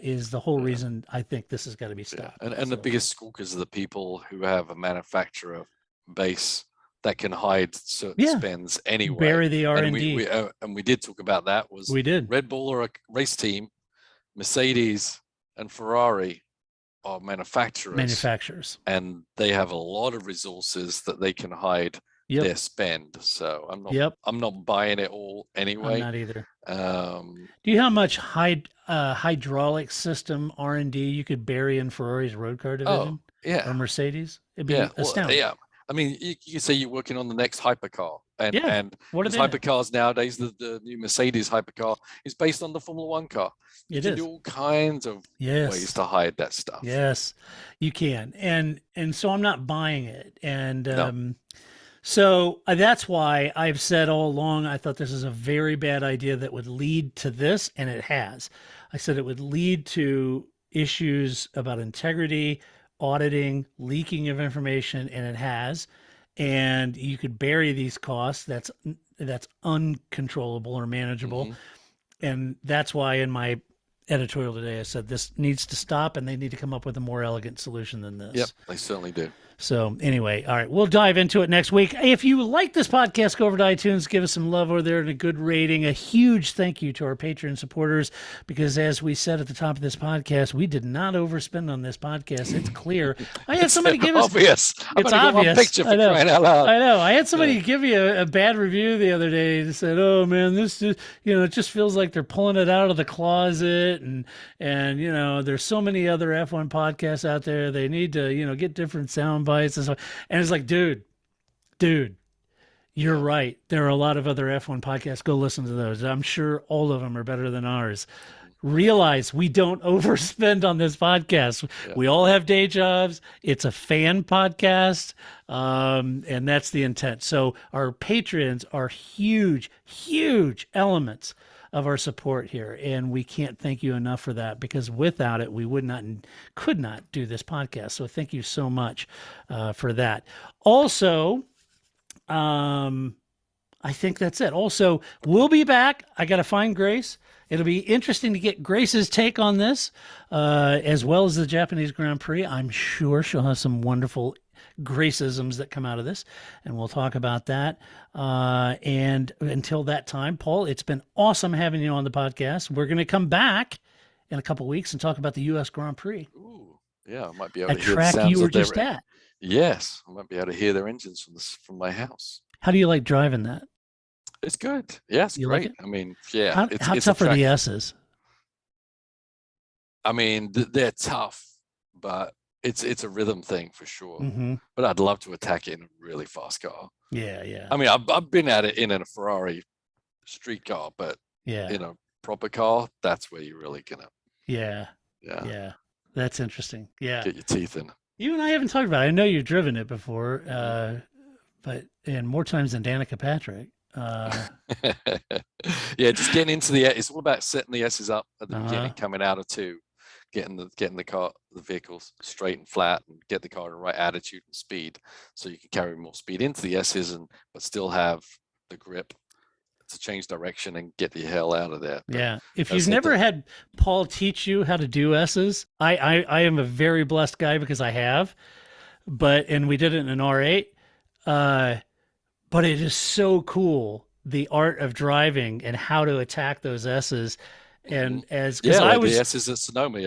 is the whole reason I think this has got to be stopped.
Yeah. And the biggest squawkers are the people who have a manufacturer base that can hide certain spends anyway.
Bury the R&D.
And we did talk about that.
We did.
Red Bull are a race team, Mercedes and Ferrari are manufacturers, and they have a lot of resources that they can hide their spend. So I'm not buying it all anyway.
I'm not either. Do you know how much hydraulic system R&D you could bury in Ferrari's road car division? Or Mercedes? It'd be astounding.
I mean, you say you're working on the next hypercar, and
what are they?
Hypercars nowadays, the new Mercedes hypercar is based on the Formula One car. You can do all kinds of ways to hide that stuff.
Yes, you can, and so I'm not buying it, and so that's why I've said all along I thought this is a very bad idea that would lead to this, and it has. I said it would lead to issues about integrity, auditing, leaking of information, and it has. And you could bury these costs. That's uncontrollable or manageable. And that's why in my editorial today I said this needs to stop, and they need to come up with a more elegant solution than this.
Yep, they certainly do.
So anyway, all right, we'll dive into it next week. If you like this podcast, go over to iTunes, give us some love over there and a good rating. A huge thank you to our Patreon supporters, because as we said at the top of this podcast, we did not overspend on this podcast. It's clear. I had somebody give us
obvious.
It's obvious.
Picture for crying out loud.
I know. I had somebody give me a bad review the other day. They said, "Oh man, this just, it just feels like they're pulling it out of the closet, and there's so many other F1 podcasts out there. They need to get different sound bites and so." And it's like, dude, you're right. There are a lot of other F1 podcasts. Go listen to those. I'm sure all of them are better than ours. Realize we don't overspend on this podcast. We all have day jobs. It's a fan podcast, and that's the intent. So our patrons are huge elements of our support here, and we can't thank you enough for that, because without it, we could not do this podcast. So thank you so much for that. Also, I think that's it. Also, we'll be back. I got to find Grace. It'll be interesting to get Grace's take on this, as well as the Japanese Grand Prix. I'm sure she'll have some wonderful Gracisms that come out of this, and we'll talk about that. And until that time, Paul, it's been awesome having you on the podcast. We're going to come back in a couple of weeks and talk about the U.S. Grand Prix.
Ooh, yeah, I might be able to hear
track
the sounds
you were
of their,
just at.
Yes, I might be able to hear their engines from my house.
How do you like driving that?
It's good. Yes,
you
great.
like it?
I mean, yeah.
How tough are the S's?
I mean, they're tough, but it's a rhythm thing for sure.
Mm-hmm.
But I'd love to attack it in a really fast car.
Yeah, yeah.
I mean, I've been at it in a Ferrari street car, but
Yeah.
in a proper car, that's where you're really gonna.
Yeah.
Yeah.
Yeah. That's interesting. Yeah.
Get your teeth in.
You and I haven't talked about it. I know you've driven it before, but and more times than Danica Patrick.
Yeah, just getting into it's all about setting the S's up at the beginning, coming out of 2, getting the vehicles straight and flat, and get the car in the right attitude and speed, so you can carry more speed into the S's but still have the grip to change direction and get the hell out of there. But
yeah. If you've never had Paul teach you how to do S's, I am a very blessed guy because I have, and we did it in an R8. But it is so cool, the art of driving and how to attack those S's. And I was
the S's at Sonoma.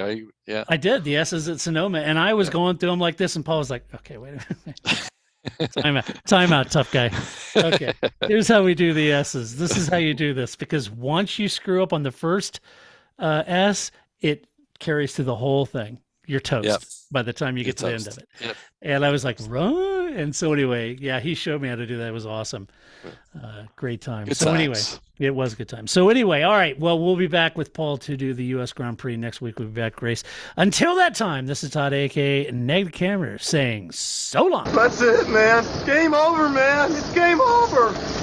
I did the S's at Sonoma, and I was going through them like this, and Paul was like, "Okay, wait a minute, time out, tough guy. Okay, here's how we do the S's. This is how you do this, because once you screw up on the first S, it carries through the whole thing. You're toast by the time you get to the end of it."
Yep.
And I was like, "Run!" And so anyway, yeah, he showed me how to do that. It was awesome. Great time.
Good
so
times.
Anyway, it was a good time. So anyway, all right. Well, we'll be back with Paul to do the U.S. Grand Prix next week. We'll be back, Grace. Until that time, this is Todd, a.k.a. Negative Camera, saying so long.
That's it, man. Game over, man. It's game over.